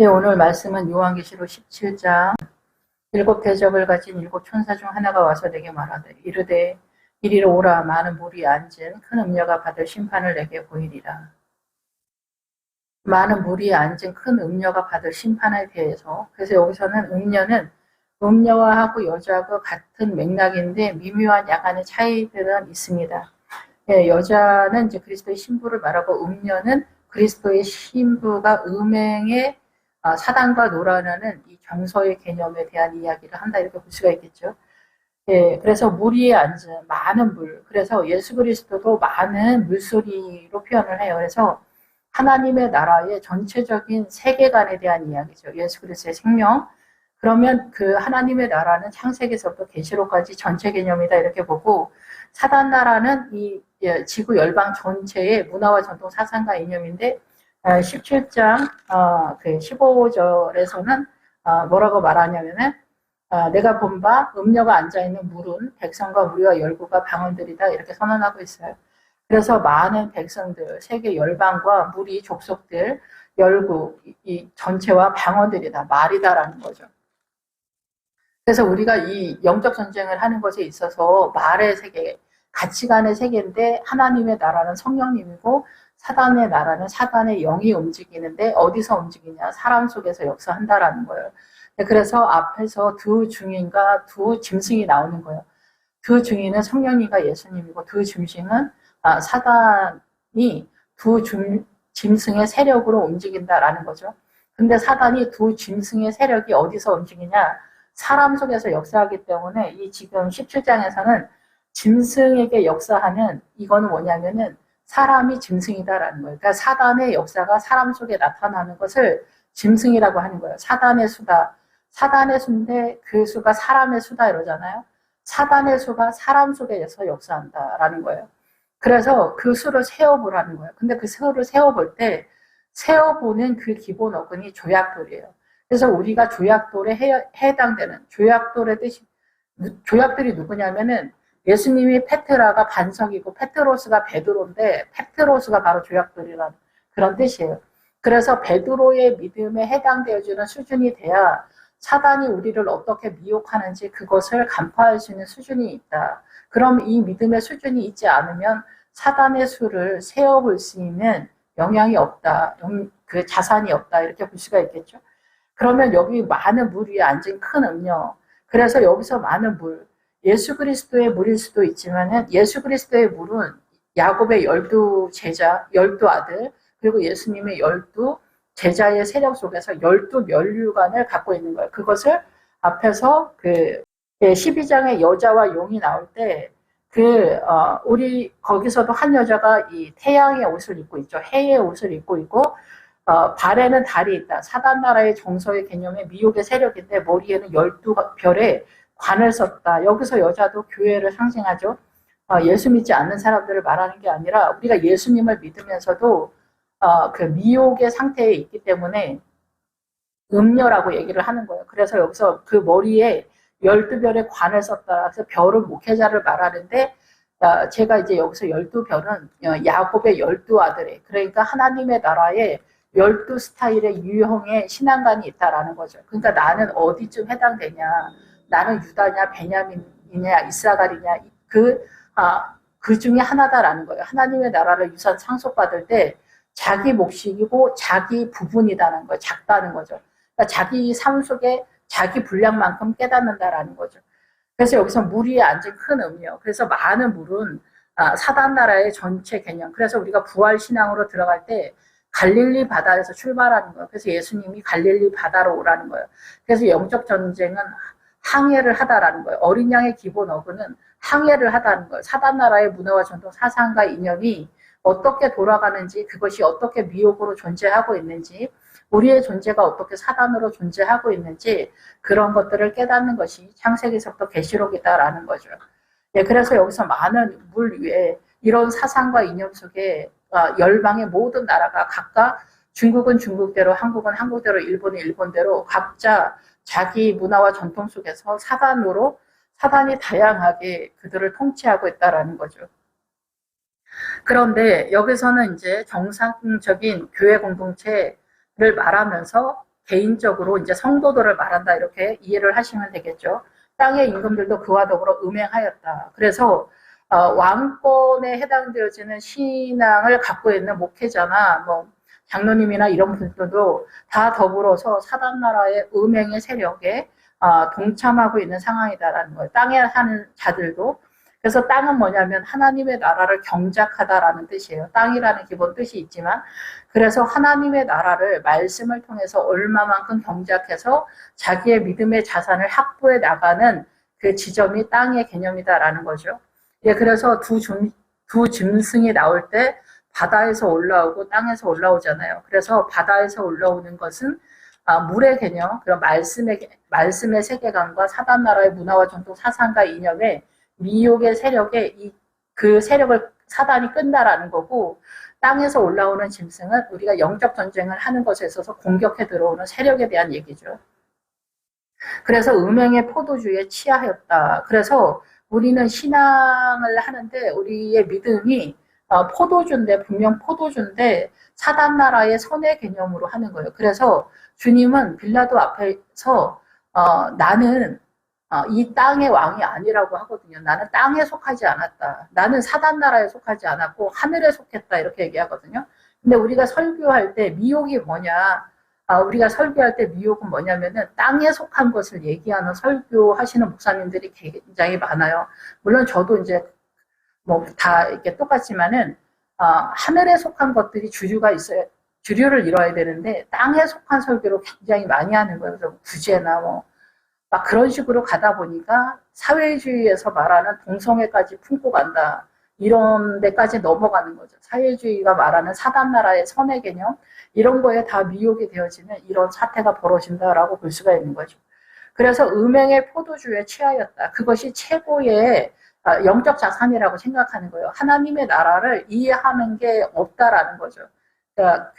네, 오늘 말씀은 요한계시록 17장 일곱 대접을 가진 일곱 천사 중 하나가 와서 내게 말하되 이르되 이리로 오라. 많은 무리에 앉은 큰 음녀가 받을 심판을 내게 보이리라. 많은 무리에 앉은 큰 음녀가 받을 심판에 대해서, 그래서 여기서는 음녀는 음녀와하고 여자하고 같은 맥락인데 미묘한 약간의 차이들은 있습니다. 예, 여자는 이제 그리스도의 신부를 말하고 음녀는 그리스도의 신부가 음행의 사단과 놀아나는 이 정서의 개념에 대한 이야기를 한다, 이렇게 볼 수가 있겠죠. 예, 그래서 무리에 앉은 많은 물, 그래서 예수 그리스도도 많은 물소리로 표현을 해요. 그래서 하나님의 나라의 전체적인 세계관에 대한 이야기죠. 예수 그리스도의 생명. 그러면 그 하나님의 나라는 창세기에서부터 계시록까지 전체 개념이다, 이렇게 보고, 사단 나라는 이 지구 열방 전체의 문화와 전통 사상과 이념인데, 17장 15절에서는 뭐라고 말하냐면은, 내가 본 바 음녀가 앉아있는 물은 백성과 무리와 열국과 방언들이다, 이렇게 선언하고 있어요. 그래서 많은 백성들, 세계 열방과 무리, 족속들, 열국, 이 전체와 방언들이다, 말이다라는 거죠. 그래서 우리가 이 영적 전쟁을 하는 것에 있어서 말의 세계, 가치관의 세계인데, 하나님의 나라는 성령님이고 사단의 나라는 사단의 영이 움직이는데, 어디서 움직이냐? 사람 속에서 역사한다라는 거예요. 그래서 앞에서 두 중인과 두 짐승이 나오는 거예요. 두 중인은 성령님과 예수님이고, 두 짐승은 사단이 두 짐승의 세력으로 움직인다라는 거죠. 근데 사단이 두 짐승의 세력이 어디서 움직이냐? 사람 속에서 역사하기 때문에 이 지금 17장에서는 짐승에게 역사하는, 이거는 뭐냐면은 사람이 짐승이다라는 거예요. 그러니까 사단의 역사가 사람 속에 나타나는 것을 짐승이라고 하는 거예요. 사단의 수다. 사단의 수인데 그 수가 사람의 수다 이러잖아요. 사단의 수가 사람 속에서 역사한다라는 거예요. 그래서 그 수를 세어보라는 거예요. 근데 그 수를 세어볼 때 세어보는 그 기본 어근이 조약돌이에요. 그래서 우리가 조약돌에 해당되는, 조약돌의 뜻이, 조약돌이 누구냐면은 예수님이 페트라가 반석이고 페트로스가 베드로인데, 페트로스가 바로 조약돌이라는 그런 뜻이에요. 그래서 베드로의 믿음에 해당되어지는 수준이 돼야 사단이 우리를 어떻게 미혹하는지 그것을 간파할 수 있는 수준이 있다. 그럼 이 믿음의 수준이 있지 않으면 사단의 수를 세어볼 수 있는 영향이 없다, 그 자산이 없다, 이렇게 볼 수가 있겠죠. 그러면 여기 많은 물 위에 앉은 큰 음료, 그래서 여기서 많은 물, 예수 그리스도의 물일 수도 있지만 예수 그리스도의 물은 야곱의 12제자, 12아들, 그리고 예수님의 12 제자의 세력 속에서 12면류관을 갖고 있는 거예요. 그것을 앞에서 그 12장의 여자와 용이 나올 때, 우리 거기서도 한 여자가 이 태양의 옷을 입고 있죠. 해의 옷을 입고 있고, 발에는 달이 있다. 사단 나라의 정서의 개념의 미혹의 세력인데 머리에는 12별의 관을 썼다. 여기서 여자도 교회를 상징하죠. 예수 믿지 않는 사람들을 말하는 게 아니라 우리가 예수님을 믿으면서도 그 미혹의 상태에 있기 때문에 음녀라고 얘기를 하는 거예요. 그래서 여기서 그 머리에 12별의 관을 썼다. 그래서 별은 목회자를 말하는데, 제가 이제 여기서 12별은 야곱의 12아들이, 그러니까 하나님의 나라에 12스타일의 유형의 신앙관이 있다라는 거죠. 그러니까 나는 어디쯤 해당되냐? 나는 유다냐, 베냐민이냐, 이사갈이냐, 그 중에 하나다라는 거예요. 하나님의 나라를 유산 상속받을 때 자기 몫이고 자기 부분이다는 거예요. 작다는 거죠. 그러니까 자기 삶 속에 자기 분량만큼 깨닫는다라는 거죠. 그래서 여기서 물 위에 앉은 큰 음료. 그래서 많은 물은 사단 나라의 전체 개념. 그래서 우리가 부활 신앙으로 들어갈 때 갈릴리 바다에서 출발하는 거예요. 그래서 예수님이 갈릴리 바다로 오라는 거예요. 그래서 영적 전쟁은 항해를 하다라는 거예요. 어린 양의 기본 어근은 항해를 하다는 거예요. 사단 나라의 문화와 전통 사상과 이념이 어떻게 돌아가는지, 그것이 어떻게 미혹으로 존재하고 있는지, 우리의 존재가 어떻게 사단으로 존재하고 있는지, 그런 것들을 깨닫는 것이 창세기서부터 계시록이다라는 거죠. 예, 그래서 여기서 많은 물 위에 이런 사상과 이념 속에 열방의 모든 나라가 각각, 중국은 중국대로, 한국은 한국대로, 일본은 일본대로 각자 자기 문화와 전통 속에서 사단이 다양하게 그들을 통치하고 있다라는 거죠. 그런데 여기서는 이제 정상적인 교회 공동체를 말하면서 개인적으로 이제 성도들을 말한다 이렇게 이해를 하시면 되겠죠. 땅의 임금들도 그와 더불어 음행하였다. 그래서 왕권에 해당되어지는 신앙을 갖고 있는 목회자나 뭐 장로님이나 이런 분들도 다 더불어서 사단 나라의 음행의 세력에 동참하고 있는 상황이다라는 거예요. 땅에 사는 자들도. 그래서 땅은 뭐냐면 하나님의 나라를 경작하다라는 뜻이에요. 땅이라는 기본 뜻이 있지만, 그래서 하나님의 나라를 말씀을 통해서 얼마만큼 경작해서 자기의 믿음의 자산을 확보해 나가는 그 지점이 땅의 개념이다라는 거죠. 예, 그래서 두 짐승이 나올 때 바다에서 올라오고 땅에서 올라오잖아요. 그래서 바다에서 올라오는 것은 물의 개념, 그런 말씀의 세계관과 사단 나라의 문화와 전통 사상과 이념에 미혹의 세력에 그 세력을 사단이 끈다라는 거고, 땅에서 올라오는 짐승은 우리가 영적 전쟁을 하는 것에 있어서 공격해 들어오는 세력에 대한 얘기죠. 그래서 음행의 포도주에 취하였다. 그래서 우리는 신앙을 하는데 우리의 믿음이 포도주인데, 분명 포도주인데 사단 나라의 선의 개념으로 하는 거예요. 그래서 주님은 빌라도 앞에서 나는 이 땅의 왕이 아니라고 하거든요. 나는 땅에 속하지 않았다. 나는 사단 나라에 속하지 않았고 하늘에 속했다. 이렇게 얘기하거든요. 근데 우리가 설교할 때 미혹이 뭐냐? 우리가 설교할 때 미혹은 뭐냐면은 땅에 속한 것을 얘기하는 설교하시는 목사님들이 굉장히 많아요. 물론 저도 이제 뭐 다 이렇게 똑같지만은 하늘에 속한 것들이 주류를 이뤄야 되는데 땅에 속한 설교를 굉장히 많이 하는 거예요. 그래서 구제나 뭐 막 그런 식으로 가다 보니까 사회주의에서 말하는 동성애까지 품고 간다. 이런 데까지 넘어가는 거죠. 사회주의가 말하는 사단 나라의 선의 개념, 이런 거에 다 미혹이 되어지는 이런 사태가 벌어진다라고 볼 수가 있는 거죠. 그래서 음행의 포도주에 취하였다. 그것이 최고의 영적 자산이라고 생각하는 거예요. 하나님의 나라를 이해하는 게 없다라는 거죠. 그러니까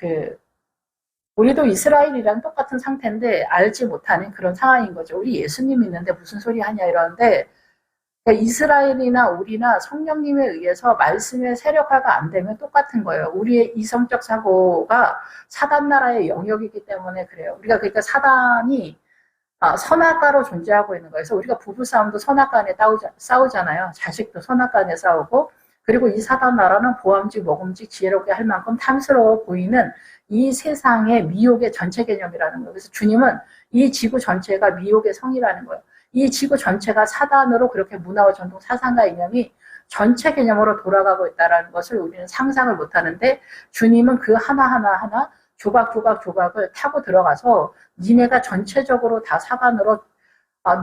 우리도 이스라엘이랑 똑같은 상태인데 알지 못하는 그런 상황인 거죠. 우리 예수님 있는데 무슨 소리 하냐 이러는데, 그러니까 이스라엘이나 우리나 성령님에 의해서 말씀의 세력화가 안 되면 똑같은 거예요. 우리의 이성적 사고가 사단 나라의 영역이기 때문에 그래요. 우리가 그러니까 사단이 선악과로 존재하고 있는 거예요. 그래서 우리가 부부싸움도 선악과 안에 싸우잖아요. 자식도 선악과 안에 싸우고, 그리고 이 사단 나라는 보암직 먹음직 지혜롭게 할 만큼 탐스러워 보이는 이 세상의 미혹의 전체 개념이라는 거예요. 그래서 주님은 이 지구 전체가 미혹의 성이라는 거예요. 이 지구 전체가 사단으로 그렇게 문화와 전통 사상과 이념이 전체 개념으로 돌아가고 있다는 것을 우리는 상상을 못하는데, 주님은 그 하나하나 조각을 타고 들어가서 니네가 전체적으로 다 사단으로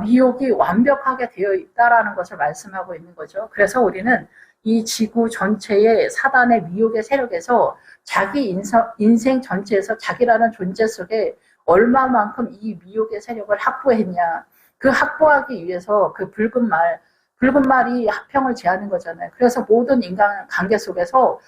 미혹이 완벽하게 되어 있다라는 것을 말씀하고 있는 거죠. 그래서 우리는 이 지구 전체의 사단의 미혹의 세력에서 자기 인생 전체에서 자기라는 존재 속에 얼마만큼 이 미혹의 세력을 확보했냐. 그 확보하기 위해서 그 붉은 말이 화평을 제하는 거잖아요. 그래서 모든 인간 관계 속에서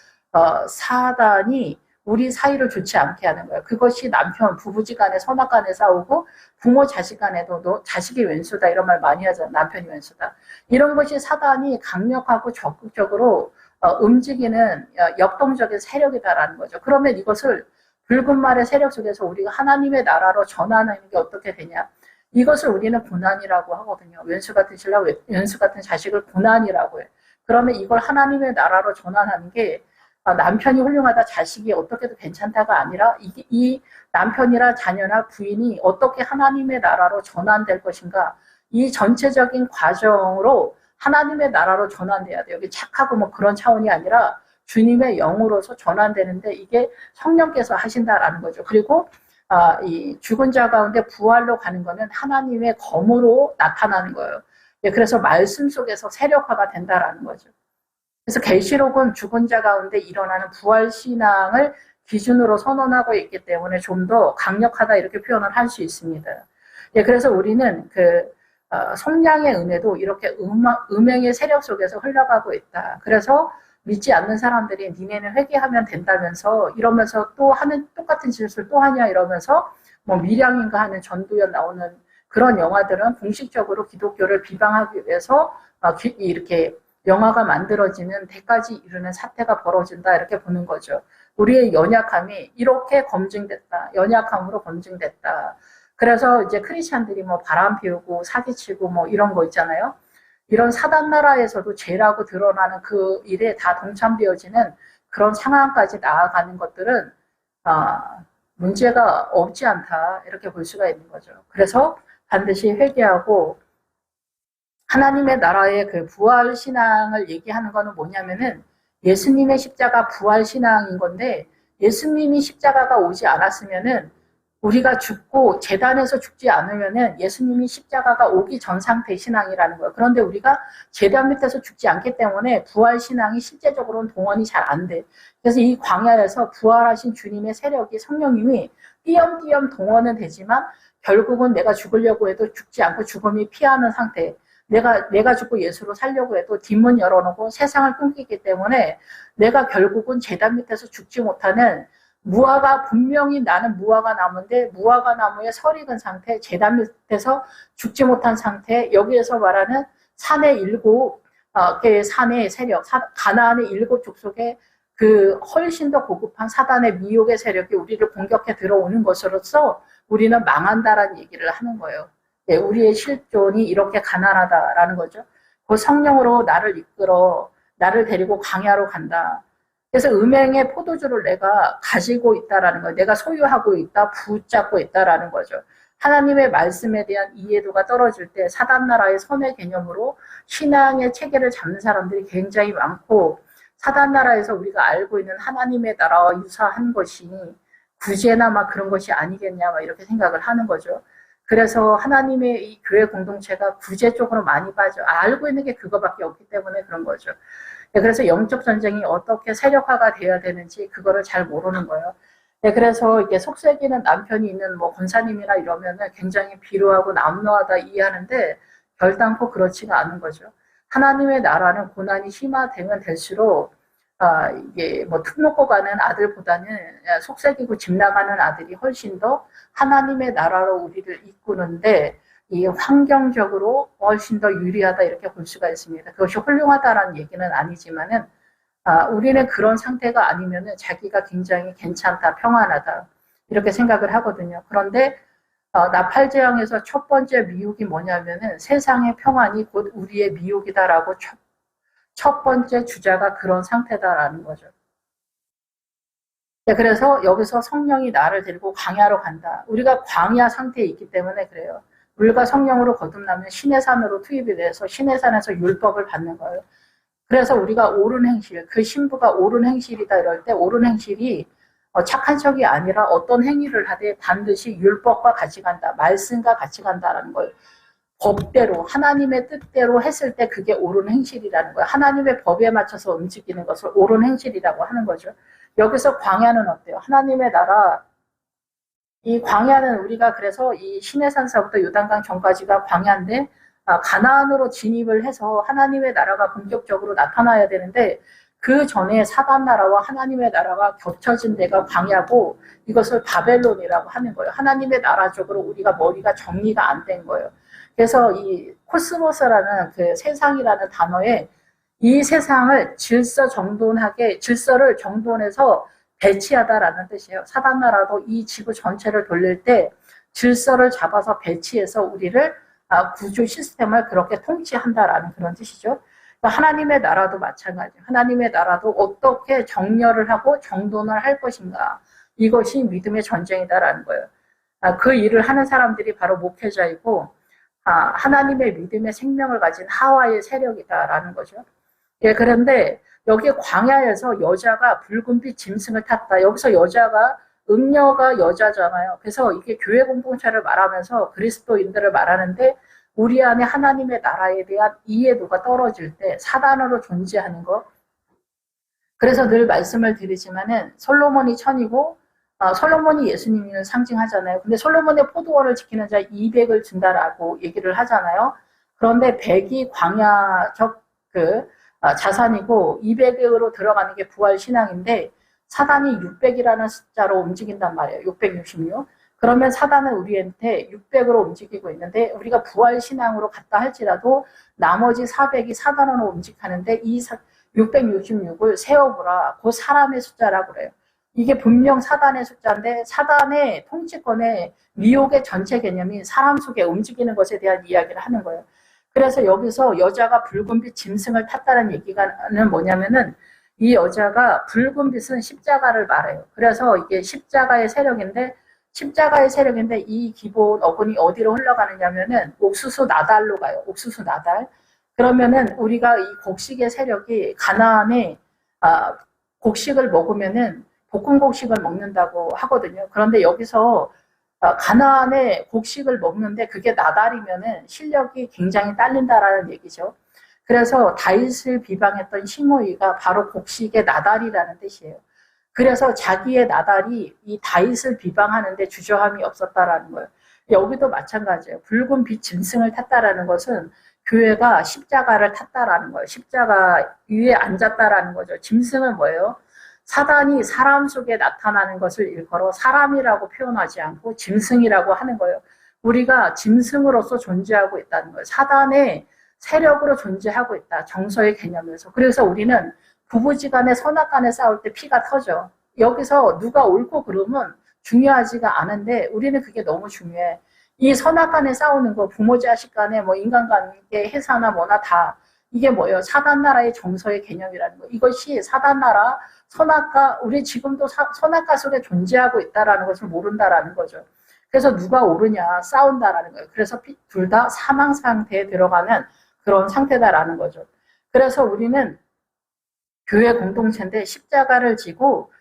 사단이 우리 사이를 좋지 않게 하는 거예요. 그것이 남편, 부부지간에 선악간에 싸우고 부모 자식 간에도 너 자식이 왼수다 이런 말 많이 하잖아요. 남편이 왼수다. 이런 것이 사단이 강력하고 적극적으로 움직이는 역동적인 세력이다라는 거죠. 그러면 이것을 붉은 말의 세력 속에서 우리가 하나님의 나라로 전하는 게 어떻게 되냐. 이것을 우리는 고난이라고 하거든요. 왼수 같은 신랑, 왼수 같은 자식을 고난이라고 해요. 그러면 이걸 하나님의 나라로 전환하는 게 남편이 훌륭하다, 자식이 어떻게도 괜찮다가 아니라 이 남편이나 자녀나 부인이 어떻게 하나님의 나라로 전환될 것인가, 이 전체적인 과정으로 하나님의 나라로 전환돼야 돼요. 여기 착하고 뭐 그런 차원이 아니라 주님의 영으로서 전환되는데 이게 성령께서 하신다라는 거죠. 그리고 이 죽은 자 가운데 부활로 가는 거는 하나님의 검으로 나타나는 거예요. 그래서 말씀 속에서 세력화가 된다라는 거죠. 그래서 계시록은 죽은 자 가운데 일어나는 부활 신앙을 기준으로 선언하고 있기 때문에 좀 더 강력하다 이렇게 표현을 할 수 있습니다. 그래서 우리는 성량의 은혜도 이렇게 음행의 세력 속에서 흘러가고 있다. 그래서 믿지 않는 사람들이 니네는 회개하면 된다면서 이러면서 또 하는 똑같은 짓을 또 하냐 이러면서 뭐 밀양인가 하는 전도연 나오는 그런 영화들은 공식적으로 기독교를 비방하기 위해서 이렇게 영화가 만들어지는 데까지 이르는 사태가 벌어진다 이렇게 보는 거죠. 우리의 연약함이 이렇게 검증됐다. 연약함으로 검증됐다. 그래서 이제 크리스찬들이 뭐 바람 피우고 사기치고 뭐 이런 거 있잖아요. 이런 사단 나라에서도 죄라고 드러나는 그 일에 다 동참되어지는 그런 상황까지 나아가는 것들은 문제가 없지 않다. 이렇게 볼 수가 있는 거죠. 그래서 반드시 회개하고 하나님의 나라의 그 부활 신앙을 얘기하는 거는 뭐냐면은 예수님의 십자가 부활 신앙인 건데 예수님이 십자가가 오지 않았으면은 우리가 죽고 제단에서 죽지 않으면은 예수님이 십자가가 오기 전 상태 신앙이라는 거예요. 그런데 우리가 제단 밑에서 죽지 않기 때문에 부활 신앙이 실제적으로는 동원이 잘 안 돼. 그래서 이 광야에서 부활하신 주님의 세력이 성령님이 띄엄띄엄 동원은 되지만 결국은 내가 죽으려고 해도 죽지 않고 죽음이 피하는 상태. 내가 죽고 예수로 살려고 해도 뒷문 열어놓고 세상을 끊기기 때문에 내가 결국은 제단 밑에서 죽지 못하는 무화과, 분명히 나는 무화과 나무인데 무화과 나무에 설이 든 상태, 제단 밑에서 죽지 못한 상태, 여기에서 말하는 산의 일곱 개의 산의 세력, 가나안의 일곱 족속의 그 훨씬 더 고급한 사단의 미혹의 세력이 우리를 공격해 들어오는 것으로서 우리는 망한다라는 얘기를 하는 거예요. 예, 우리의 실존이 이렇게 가난하다라는 거죠. 그 성령으로 나를 이끌어 나를 데리고 광야로 간다. 그래서 음행의 포도주를 내가 가지고 있다라는 거예요. 내가 소유하고 있다, 붙잡고 있다라는 거죠. 하나님의 말씀에 대한 이해도가 떨어질 때 사단 나라의 선의 개념으로 신앙의 체계를 잡는 사람들이 굉장히 많고 사단 나라에서 우리가 알고 있는 하나님의 나라와 유사한 것이 구제나 막 그런 것이 아니겠냐 막 이렇게 생각을 하는 거죠. 그래서 하나님의 이 교회 공동체가 구제 쪽으로 많이 빠져 알고 있는 게 그거밖에 없기 때문에 그런 거죠. 그래서 영적 전쟁이 어떻게 세력화가 돼야 되는지 그거를 잘 모르는 거예요. 그래서 이게 속삭이는 남편이 있는 뭐 권사님이나 이러면은 굉장히 비루하고 남루하다 이해하는데 결단코 그렇지가 않은 거죠. 하나님의 나라는 고난이 심화되면 될수록 이게 뭐 툭 놓고 가는 아들보다는 속삭이고 집 나가는 아들이 훨씬 더 하나님의 나라로 우리를 이끄는데 이 환경적으로 훨씬 더 유리하다 이렇게 볼 수가 있습니다. 그것이 훌륭하다라는 얘기는 아니지만은 우리는 그런 상태가 아니면은 자기가 굉장히 괜찮다, 평안하다 이렇게 생각을 하거든요. 그런데 나팔제왕에서 첫 번째 미혹이 뭐냐면은 세상의 평안이 곧 우리의 미혹이다라고 첫 번째 주자가 그런 상태다라는 거죠. 네, 그래서 여기서 성령이 나를 데리고 광야로 간다. 우리가 광야 상태에 있기 때문에 그래요. 물과 성령으로 거듭나면 신의 산으로 투입이 돼서 신의 산에서 율법을 받는 거예요. 그래서 우리가 옳은 행실, 그 신부가 옳은 행실이다 이럴 때 옳은 행실이 착한 척이 아니라 어떤 행위를 하되 반드시 율법과 같이 간다. 말씀과 같이 간다라는 거예요. 법대로 하나님의 뜻대로 했을 때 그게 옳은 행실이라는 거예요. 하나님의 법에 맞춰서 움직이는 것을 옳은 행실이라고 하는 거죠. 여기서 광야는 어때요? 하나님의 나라 이 광야는 우리가 그래서 이 시내산서부터 요단강 전까지가 광야인데 가나안으로 진입을 해서 하나님의 나라가 본격적으로 나타나야 되는데 그 전에 사단 나라와 하나님의 나라가 겹쳐진 데가 광야고 이것을 바벨론이라고 하는 거예요. 하나님의 나라 쪽으로 우리가 머리가 정리가 안 된 거예요. 그래서 이 코스모스라는 그 세상이라는 단어에 이 세상을 질서를 정돈해서 배치하다라는 뜻이에요. 사단 나라도 이 지구 전체를 돌릴 때 질서를 잡아서 배치해서 우리를 구조 시스템을 그렇게 통치한다라는 그런 뜻이죠. 하나님의 나라도 마찬가지예요. 하나님의 나라도 어떻게 정렬을 하고 정돈을 할 것인가. 이것이 믿음의 전쟁이다라는 거예요. 그 일을 하는 사람들이 바로 목회자이고 하나님의 믿음의 생명을 가진 하와의 세력이다라는 거죠. 예, 그런데 여기 광야에서 여자가 붉은빛 짐승을 탔다. 여기서 여자가 음녀가 여자잖아요. 그래서 이게 교회 공동체를 말하면서 그리스도인들을 말하는데 우리 안에 하나님의 나라에 대한 이해도가 떨어질 때 사단으로 존재하는 거. 그래서 늘 말씀을 드리지만은 솔로몬이 천이고 솔로몬이 예수님을 상징하잖아요. 근데 솔로몬의 포도원을 지키는 자 200을 준다라고 얘기를 하잖아요. 그런데 100이 광야적 자산이고 200으로 들어가는 게 부활 신앙인데 사단이 600이라는 숫자로 움직인단 말이에요. 666. 그러면 사단은 우리한테 600으로 움직이고 있는데 우리가 부활 신앙으로 갔다 할지라도 나머지 400이 사단으로 움직이는데 이 666을 세어보라. 그 사람의 숫자라고 그래요. 이게 분명 사단의 숫자인데 사단의 통치권의 미혹의 전체 개념이 사람 속에 움직이는 것에 대한 이야기를 하는 거예요. 그래서 여기서 여자가 붉은빛 짐승을 탔다는 얘기가는 뭐냐면은 이 여자가 붉은빛은 십자가를 말해요. 그래서 이게 십자가의 세력인데 이 기본 어근이 어디로 흘러가느냐면은 옥수수 나달로 가요. 옥수수 나달. 그러면은 우리가 이 곡식의 세력이 가나안에 곡식을 먹으면은 볶은 곡식을 먹는다고 하거든요. 그런데 여기서 가나안의 곡식을 먹는데 그게 나달이면은 실력이 굉장히 딸린다라는 얘기죠. 그래서 다윗을 비방했던 시므이가 바로 곡식의 나달이라는 뜻이에요. 그래서 자기의 나달이 이 다윗을 비방하는데 주저함이 없었다라는 거예요. 여기도 마찬가지예요. 붉은 빛 짐승을 탔다라는 것은 교회가 십자가를 탔다라는 거예요. 십자가 위에 앉았다라는 거죠. 짐승은 뭐예요? 사단이 사람 속에 나타나는 것을 일컬어 사람이라고 표현하지 않고 짐승이라고 하는 거예요. 우리가 짐승으로서 존재하고 있다는 거예요. 사단의 세력으로 존재하고 있다. 정서의 개념에서. 그래서 우리는 부부지간에 선악간에 싸울 때 피가 터져. 여기서 누가 옳고 그름은 중요하지가 않은데 우리는 그게 너무 중요해. 이 선악간에 싸우는 거 부모 자식 간에 뭐 인간관계 회사나 뭐나 다 이게 뭐예요? 사단나라의 정서의 개념이라는 거. 이것이 사단나라 선악가 우리 지금도 선악가 속에 존재하고 있다라는 것을 모른다라는 거죠. 그래서 누가 옳으냐 싸운다라는 거예요. 그래서 둘 다 사망 상태에 들어가는 그런 상태다라는 거죠. 그래서 우리는 교회 공동체인데 십자가를 지고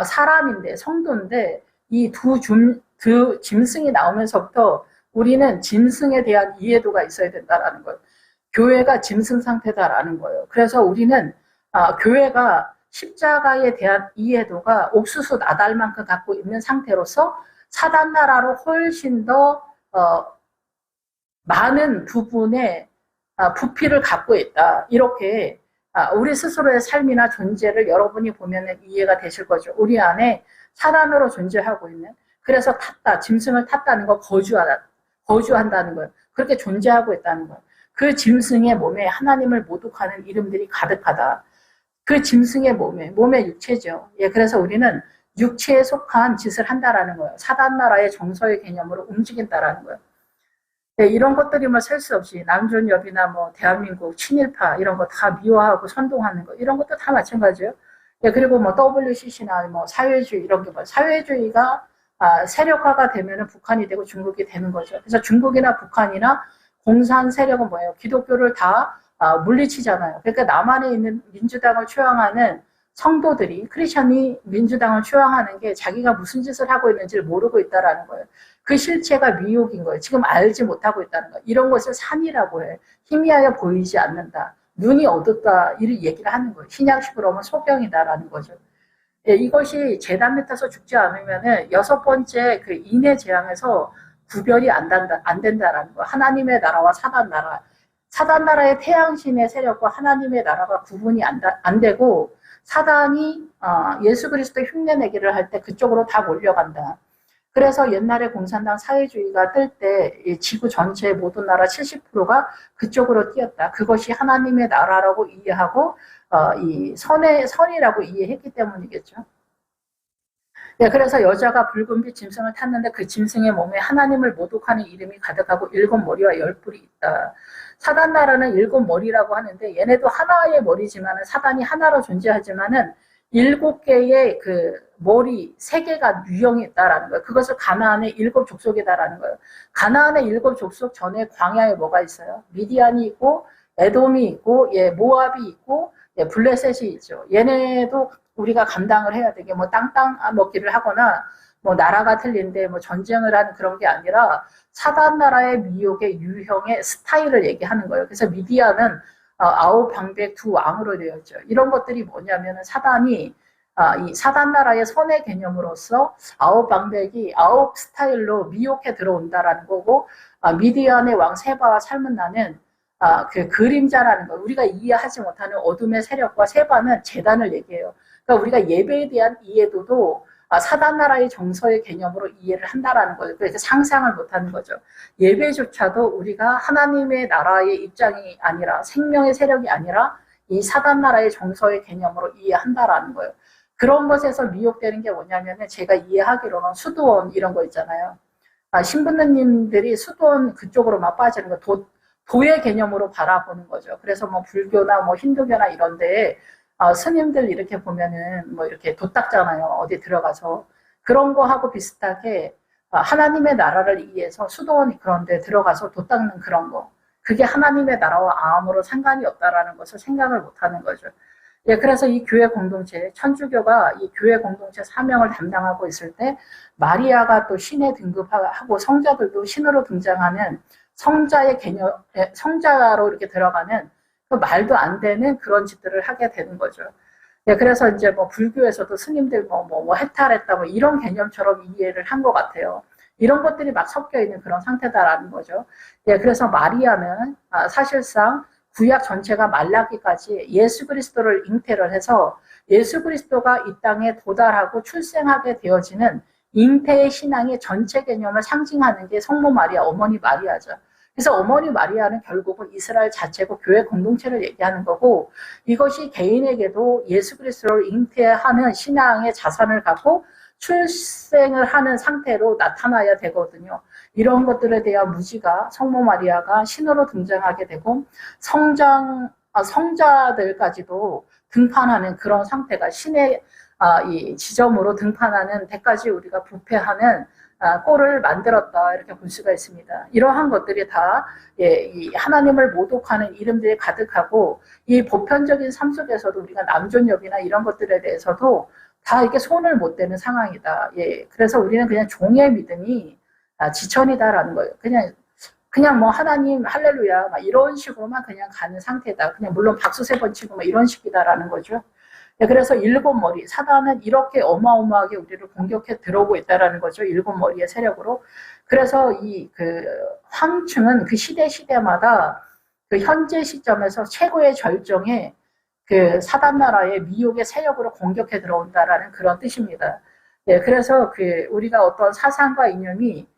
사람인데 성도인데 이 두 짐승이 나오면서부터 우리는 짐승에 대한 이해도가 있어야 된다라는 거예요. 교회가 짐승 상태다라는 거예요. 그래서 우리는 교회가 십자가에 대한 이해도가 옥수수 나달만큼 갖고 있는 상태로서 사단 나라로 훨씬 더 많은 부분의 부피를 갖고 있다. 이렇게 우리 스스로의 삶이나 존재를 여러분이 보면 이해가 되실 거죠. 우리 안에 사단으로 존재하고 있는 그래서 짐승을 탔다는 거 거주한다는 거예요. 그렇게 존재하고 있다는 거예요. 그 짐승의 몸에 하나님을 모독하는 이름들이 가득하다. 그 짐승의 몸의 육체죠. 예, 그래서 우리는 육체에 속한 짓을 한다라는 거예요. 사단 나라의 정서의 개념으로 움직인다라는 거예요. 네, 이런 것들이 뭐 셀 수 없이 남존여비나 뭐 대한민국 친일파 이런 거 다 미워하고 선동하는 거 이런 것도 다 마찬가지예요. 예, 그리고 뭐 WCC나 뭐 사회주의 이런 게 뭐 사회주의가 세력화가 되면은 북한이 되고 중국이 되는 거죠. 그래서 중국이나 북한이나 공산 세력은 뭐예요? 기독교를 다 물리치잖아요. 그러니까 남한에 있는 민주당을 추앙하는 성도들이 크리스천이 민주당을 추앙하는 게 자기가 무슨 짓을 하고 있는지를 모르고 있다라는 거예요. 그 실체가 미혹인 거예요. 지금 알지 못하고 있다는 거예요. 이런 것을 산이라고 해. 희미하여 보이지 않는다. 눈이 어둡다. 이런 얘기를 하는 거예요. 신약식으로 하면 소경이다라는 거죠. 예, 이것이 재단 밑에서 죽지 않으면은 여섯 번째 그 인의 재앙에서 구별이 안 된다라는 거예요. 하나님의 나라와 사단 나라. 사단 나라의 태양신의 세력과 하나님의 나라가 구분이 안 되고 사단이 예수 그리스도 흉내내기를 할 때 그쪽으로 다 몰려간다. 그래서 옛날에 공산당 사회주의가 뜰 때 지구 전체의 모든 나라 70%가 그쪽으로 뛰었다. 그것이 하나님의 나라라고 이해하고 이 선이라고 이해했기 때문이겠죠. 네, 그래서 여자가 붉은빛 짐승을 탔는데 그 짐승의 몸에 하나님을 모독하는 이름이 가득하고 7머리와 10뿔이 있다. 사단 나라는 7머리라고 하는데 얘네도 하나의 머리지만은 사단이 하나로 존재하지만은 7개의 그 머리 3개가 유형이 있다라는 거예요. 그것을 가나안의 7족속이다라는 거예요. 가나안의 7족속 전에 광야에 뭐가 있어요? 미디안이 있고 에돔이 있고 모압이 있고 블레셋이 있죠. 얘네도 우리가 감당을 해야 되게 뭐 땅 먹기를 하거나 뭐 나라가 틀린데 뭐 전쟁을 하는 그런 게 아니라 사단 나라의 미혹의 유형의 스타일을 얘기하는 거예요. 그래서 미디안은 9방백 2왕으로 되어 있죠. 이런 것들이 뭐냐면은 사단이 이 사단 나라의 선의 개념으로서 9방백이 9 스타일로 미혹해 들어온다라는 거고 미디안의 왕 세바와 살문나는 그 그림자라는 거 우리가 이해하지 못하는 어둠의 세력과 세바는 재단을 얘기해요. 그러니까 우리가 예배에 대한 이해도도 사단 나라의 정서의 개념으로 이해를 한다라는 거예요. 그래서 상상을 못하는 거죠. 예배조차도 우리가 하나님의 나라의 입장이 아니라 생명의 세력이 아니라 이 사단 나라의 정서의 개념으로 이해한다라는 거예요. 그런 것에서 미혹되는 게 뭐냐면은 제가 이해하기로는 수도원 이런 거 있잖아요. 신부님들이 수도원 그쪽으로 막 빠지는 거, 도의 개념으로 바라보는 거죠. 그래서 뭐 불교나 뭐 힌두교나 이런데 스님들 이렇게 보면은 뭐 이렇게 돛 닦잖아요. 어디 들어가서 그런 거하고 비슷하게 하나님의 나라를 위해서 수도원 그런 데 들어가서 돛 닦는 그런 거. 그게 하나님의 나라와 아무런 상관이 없다라는 것을 생각을 못하는 거죠. 예, 그래서 이 교회 공동체, 천주교가 이 교회 공동체 사명을 담당하고 있을 때 마리아가 또 신에 등급하고 성자들도 신으로 등장하는 성자의 개념, 성자로 이렇게 들어가는 그 말도 안 되는 그런 짓들을 하게 되는 거죠. 예, 그래서 이제 뭐 불교에서도 스님들 뭐 해탈했다 뭐 이런 개념처럼 이해를 한 것 같아요. 이런 것들이 막 섞여 있는 그런 상태다라는 거죠. 예, 그래서 마리아는 사실상 구약 전체가 말라기까지 예수 그리스도를 잉태를 해서 예수 그리스도가 이 땅에 도달하고 출생하게 되어지는 잉태의 신앙의 전체 개념을 상징하는 게 성모 마리아, 어머니 마리아죠. 그래서 어머니 마리아는 결국은 이스라엘 자체고 교회 공동체를 얘기하는 거고 이것이 개인에게도 예수 그리스도를 잉태하는 신앙의 자산을 갖고 출생을 하는 상태로 나타나야 되거든요. 이런 것들에 대한 무지가 성모 마리아가 신으로 등장하게 되고 성자들까지도 등판하는 그런 상태가 신의 이 지점으로 등판하는 데까지 우리가 부패하는 꼴을 만들었다 이렇게 볼 수가 있습니다. 이러한 것들이 다 이 하나님을 모독하는 이름들이 가득하고 이 보편적인 삶 속에서도 우리가 남존여비나 이런 것들에 대해서도 다 이게 손을 못 대는 상황이다. 예, 그래서 우리는 그냥 종의 믿음이 지천이다라는 거예요. 그냥 뭐 하나님 할렐루야 막 이런 식으로만 그냥 가는 상태다. 그냥 물론 박수 3번 치고 막 이런 식이다라는 거죠. 네, 그래서 7머리 사단은 이렇게 어마어마하게 우리를 공격해 들어오고 있다라는 거죠. 7머리의 세력으로. 그래서 이 그 황충은 그 시대마다 그 현재 시점에서 최고의 절정에 그 사단 나라의 미혹의 세력으로 공격해 들어온다라는 그런 뜻입니다. 네, 그래서 그 우리가 어떤 사상과 이념이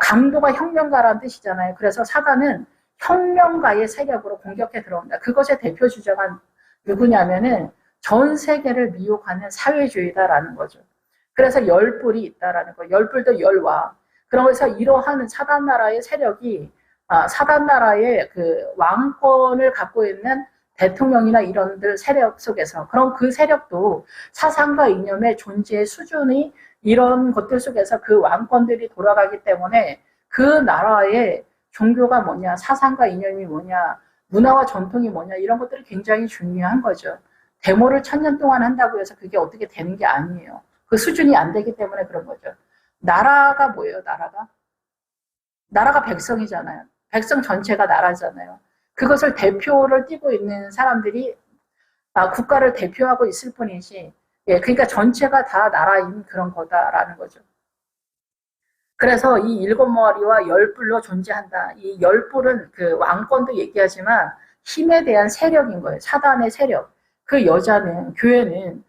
강도가 혁명가라는 뜻이잖아요. 그래서 사단은 혁명가의 세력으로 공격해 들어온다. 그것의 대표 주자가 누구냐면은 전 세계를 미혹하는 사회주의다라는 거죠. 그래서 열불이 있다라는 거. 열불도 열왕. 그러면서 이러한 사단 나라의 세력이 사단 나라의 그 왕권을 갖고 있는 대통령이나 이런들 세력 속에서 그럼 그 세력도 사상과 이념의 존재의 수준이 이런 것들 속에서 그 왕권들이 돌아가기 때문에 그 나라의 종교가 뭐냐, 사상과 이념이 뭐냐, 문화와 전통이 뭐냐 이런 것들이 굉장히 중요한 거죠. 데모를 1000년 동안 한다고 해서 그게 어떻게 되는 게 아니에요. 그 수준이 안 되기 때문에 그런 거죠. 나라가 뭐예요, 나라가? 나라가 백성이잖아요. 백성 전체가 나라잖아요. 그것을 대표를 띠고 있는 사람들이 국가를 대표하고 있을 뿐이지, 예, 그러니까 전체가 다 나라인 그런 거다라는 거죠. 그래서 이 7머리와 열불로 존재한다. 이 열불은 그 왕권도 얘기하지만 힘에 대한 세력인 거예요. 사단의 세력. 그 여자는, 교회는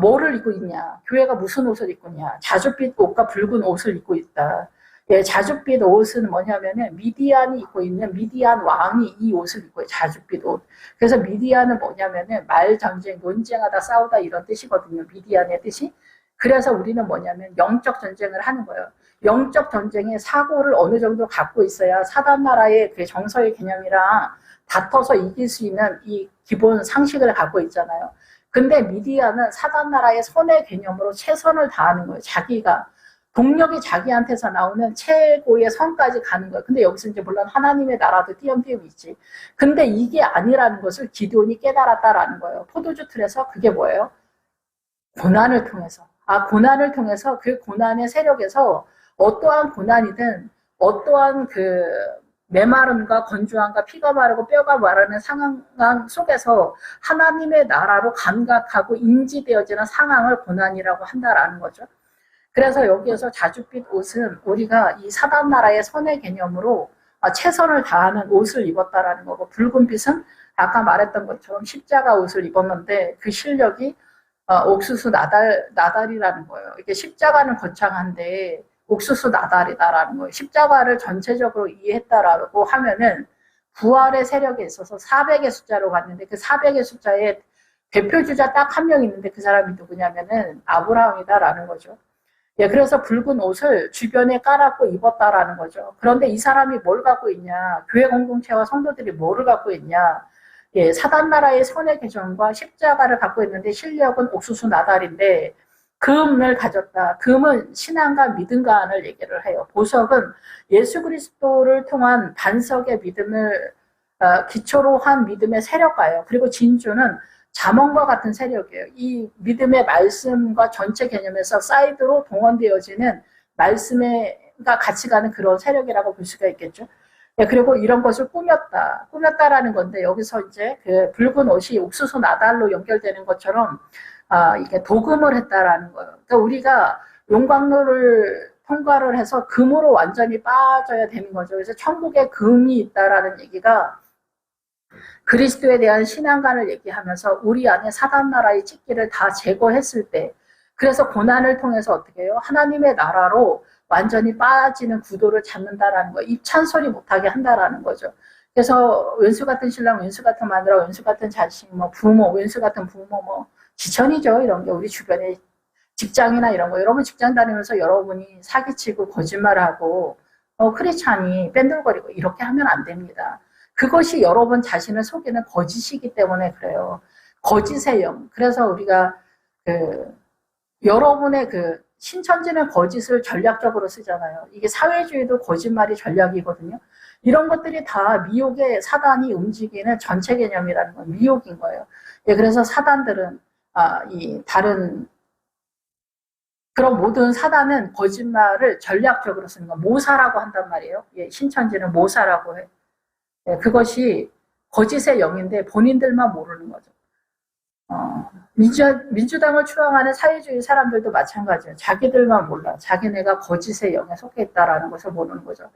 뭐를 입고 있냐? 교회가 무슨 옷을 입고 있냐? 자줏빛 옷과 붉은 옷을 입고 있다. 예, 자줏빛 옷은 뭐냐면은 미디안이 입고 있는 미디안 왕이 이 옷을 입고 있어요. 자줏빛 옷. 그래서 미디안은 뭐냐면은 말 전쟁, 논쟁하다 싸우다 이런 뜻이거든요. 미디안의 뜻이. 그래서 우리는 뭐냐면 영적 전쟁을 하는 거예요. 영적 전쟁의 사고를 어느 정도 갖고 있어야 사단 나라의 그 정서의 개념이랑 다퉈서 이길 수 있는 이 기본 상식을 갖고 있잖아요. 근데 미디안은 사단 나라의 선의 개념으로 최선을 다하는 거예요. 자기가 동력이 자기한테서 나오는 최고의 선까지 가는 거예요. 근데 여기서 이제 물론 하나님의 나라도 띄엄띄엄 있지. 근데 이게 아니라는 것을 기드온이 깨달았다라는 거예요. 포도주 틀에서 그게 뭐예요? 고난을 통해서. 고난을 통해서 그 고난의 세력에서 어떠한 고난이든 어떠한 그 메마름과 건조함과 피가 마르고 뼈가 마르는 상황 속에서 하나님의 나라로 감각하고 인지되어지는 상황을 고난이라고 한다라는 거죠. 그래서 여기에서 자줏빛 옷은 우리가 이 사단 나라의 선의 개념으로 최선을 다하는 옷을 입었다라는 거고, 붉은빛은 아까 말했던 것처럼 십자가 옷을 입었는데 그 실력이 옥수수 나달이라는 거예요. 이게 십자가는 거창한데 옥수수 나달이다라는 거예요. 십자가를 전체적으로 이해했다라고 하면은 부활의 세력에 있어서 400의 숫자로 갔는데 그 400의 숫자의 대표주자 딱 한 명 있는데 그 사람이 누구냐면은 아브라함이다라는 거죠. 예, 그래서 붉은 옷을 주변에 깔았고 입었다라는 거죠. 그런데 이 사람이 뭘 갖고 있냐? 교회 공동체와 성도들이 뭐를 갖고 있냐? 예, 사단 나라의 선의 계정과 십자가를 갖고 있는데 실력은 옥수수 나달인데 금을 가졌다. 금은 신앙과 믿음과를 얘기를 해요. 보석은 예수 그리스도를 통한 반석의 믿음을 기초로 한 믿음의 세력가예요. 그리고 진주는 잠언과 같은 세력이에요. 이 믿음의 말씀과 전체 개념에서 사이드로 동원되어지는 말씀의 같이 가는 그런 세력이라고 볼 수가 있겠죠. 네, 그리고 이런 것을 꾸몄다라는 건데 여기서 이제 그 붉은 옷이 옥수수 나달로 연결되는 것처럼 이게 도금을 했다라는 거예요. 그러니까 우리가 용광로를 통과를 해서 금으로 완전히 빠져야 되는 거죠. 그래서 천국에 금이 있다라는 얘기가 그리스도에 대한 신앙관을 얘기하면서 우리 안에 사단 나라의 찌기를 다 제거했을 때, 그래서 고난을 통해서 어떻게 해요? 하나님의 나라로 완전히 빠지는 구도를 잡는다라는 거, 입찬소리 못하게 한다라는 거죠. 그래서 왼수 같은 신랑, 왼수 같은 마누라, 왼수 같은 자식, 뭐 부모, 왼수 같은 부모, 뭐 지천이죠. 이런 게 우리 주변에 직장이나 이런 거, 여러분 직장 다니면서 여러분이 사기치고 거짓말하고 크리스찬이 뺀들거리고 이렇게 하면 안 됩니다. 그것이 여러분 자신을 속이는 거짓이기 때문에 그래요. 거짓의 영. 그래서 우리가 여러분의 신천지는 거짓을 전략적으로 쓰잖아요. 이게 사회주의도 거짓말이 전략이거든요. 이런 것들이 다 미혹의 사단이 움직이는 전체 개념이라는 건 미혹인 거예요. 예, 그래서 사단들은 이 다른 그런 모든 사단은 거짓말을 전략적으로 쓰는 거 모사라고 한단 말이에요. 예, 신천지는 모사라고 해. 예, 그것이 거짓의 영인데 본인들만 모르는 거죠. 민주당을 추앙하는 사회주의 사람들도 마찬가지예요. 자기들만 몰라. 자기네가 거짓의 영에 속해 있다라는 것을 모르는 거죠.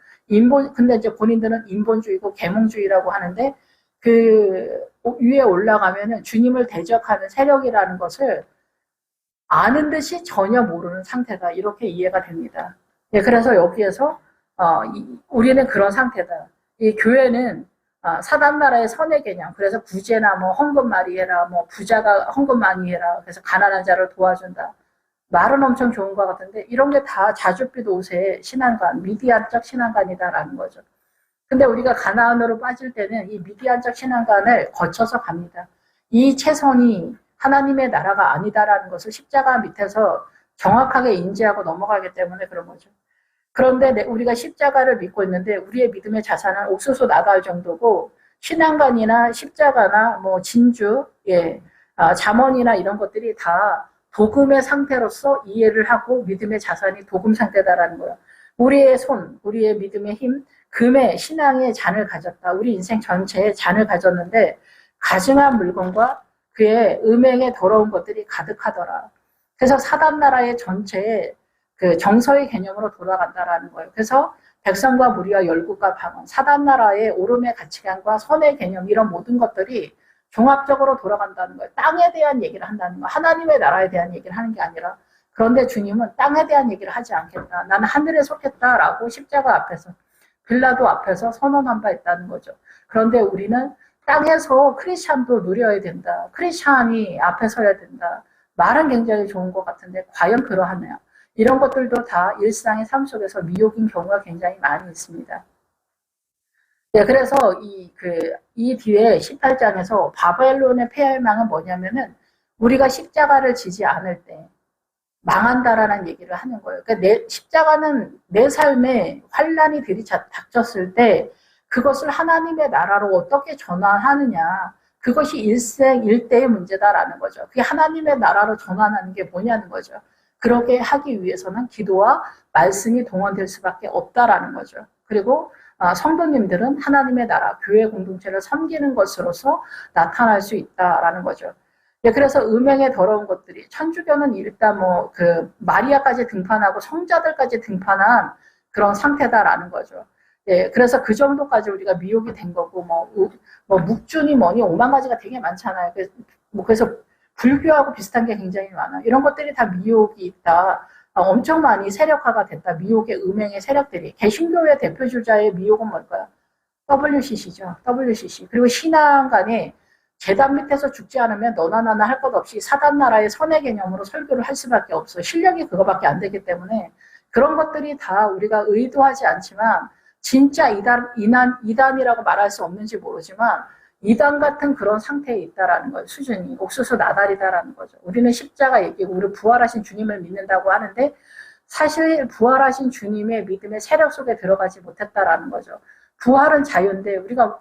근데 이제 본인들은 인본주의고 계몽주의라고 하는데 그 위에 올라가면은 주님을 대적하는 세력이라는 것을 아는 듯이 전혀 모르는 상태다. 이렇게 이해가 됩니다. 예, 그래서 여기에서 우리는 그런 상태다. 이 교회는 사단 나라의 선의 개념. 그래서 구제나 뭐 헌금 많이 해라, 뭐 부자가 헌금 많이 해라. 그래서 가난한 자를 도와준다. 말은 엄청 좋은 것 같은데 이런 게 다 자줏빛 옷의 신앙관, 미디안적 신앙관이다라는 거죠. 근데 우리가 가나안으로 빠질 때는 이 미디안적 신앙관을 거쳐서 갑니다. 이 체선이 하나님의 나라가 아니다라는 것을 십자가 밑에서 정확하게 인지하고 넘어가기 때문에 그런 거죠. 그런데 우리가 십자가를 믿고 있는데 우리의 믿음의 자산은 옥수수 나달 정도고 신앙관이나 십자가나 뭐 진주, 예, 잠언이나 이런 것들이 다 도금의 상태로서 이해를 하고 믿음의 자산이 도금 상태다라는 거예요. 우리의 손, 우리의 믿음의 힘, 금의 신앙의 잔을 가졌다. 우리 인생 전체에 잔을 가졌는데 가증한 물건과 그의 음행에 더러운 것들이 가득하더라. 그래서 사단 나라의 전체에 그 정서의 개념으로 돌아간다라는 거예요. 그래서 백성과 무리와 열국과 방언, 사단 나라의 오름의 가치관과 선의 개념 이런 모든 것들이 종합적으로 돌아간다는 거예요. 땅에 대한 얘기를 한다는 거예요. 하나님의 나라에 대한 얘기를 하는 게 아니라 그런데 주님은 땅에 대한 얘기를 하지 않겠다. 나는 하늘에 속했다라고 십자가 앞에서 빌라도 앞에서 선언한 바 있다는 거죠. 그런데 우리는 땅에서 크리스찬도 누려야 된다. 크리스찬이 앞에 서야 된다. 말은 굉장히 좋은 것 같은데 과연 그러하나요? 이런 것들도 다 일상의 삶 속에서 미혹인 경우가 굉장히 많이 있습니다. 네, 그래서 이 뒤에 18장에서 바벨론의 폐멸망은 뭐냐면은 우리가 십자가를 지지 않을 때 망한다라는 얘기를 하는 거예요. 그러니까 십자가는 내 삶에 환란이 들이닥쳤을 때 그것을 하나님의 나라로 어떻게 전환하느냐. 그것이 일생일대의 문제다라는 거죠. 그게 하나님의 나라로 전환하는 게 뭐냐는 거죠. 그렇게 하기 위해서는 기도와 말씀이 동원될 수밖에 없다라는 거죠. 그리고 성도님들은 하나님의 나라, 교회 공동체를 섬기는 것으로서 나타날 수 있다라는 거죠. 예, 그래서 음행에 더러운 것들이 천주교는 일단 마리아까지 등판하고 성자들까지 등판한 그런 상태다라는 거죠. 예, 그래서 그 정도까지 우리가 미혹이 된 거고 묵준이 뭐니 5만 가지가 되게 많잖아요. 그래서 불교하고 비슷한 게 굉장히 많아. 이런 것들이 다 미혹이 있다. 엄청 많이 세력화가 됐다. 미혹의 음행의 세력들이. 개신교의 대표주자의 미혹은 뭘까요? WCC죠. WCC. 그리고 신앙 간에 제단 밑에서 죽지 않으면 너나 나나 할 것 없이 사단 나라의 선의 개념으로 설교를 할 수밖에 없어. 실력이 그거밖에 안 되기 때문에 그런 것들이 다 우리가 의도하지 않지만 진짜 이단이라고 말할 수 없는지 모르지만 이단 같은 그런 상태에 있다라는 거예요. 수준이 옥수수 나달이다라는 거죠. 우리는 십자가 얘기고 우리 부활하신 주님을 믿는다고 하는데 사실 부활하신 주님의 믿음의 세력 속에 들어가지 못했다라는 거죠. 부활은 자유인데 우리가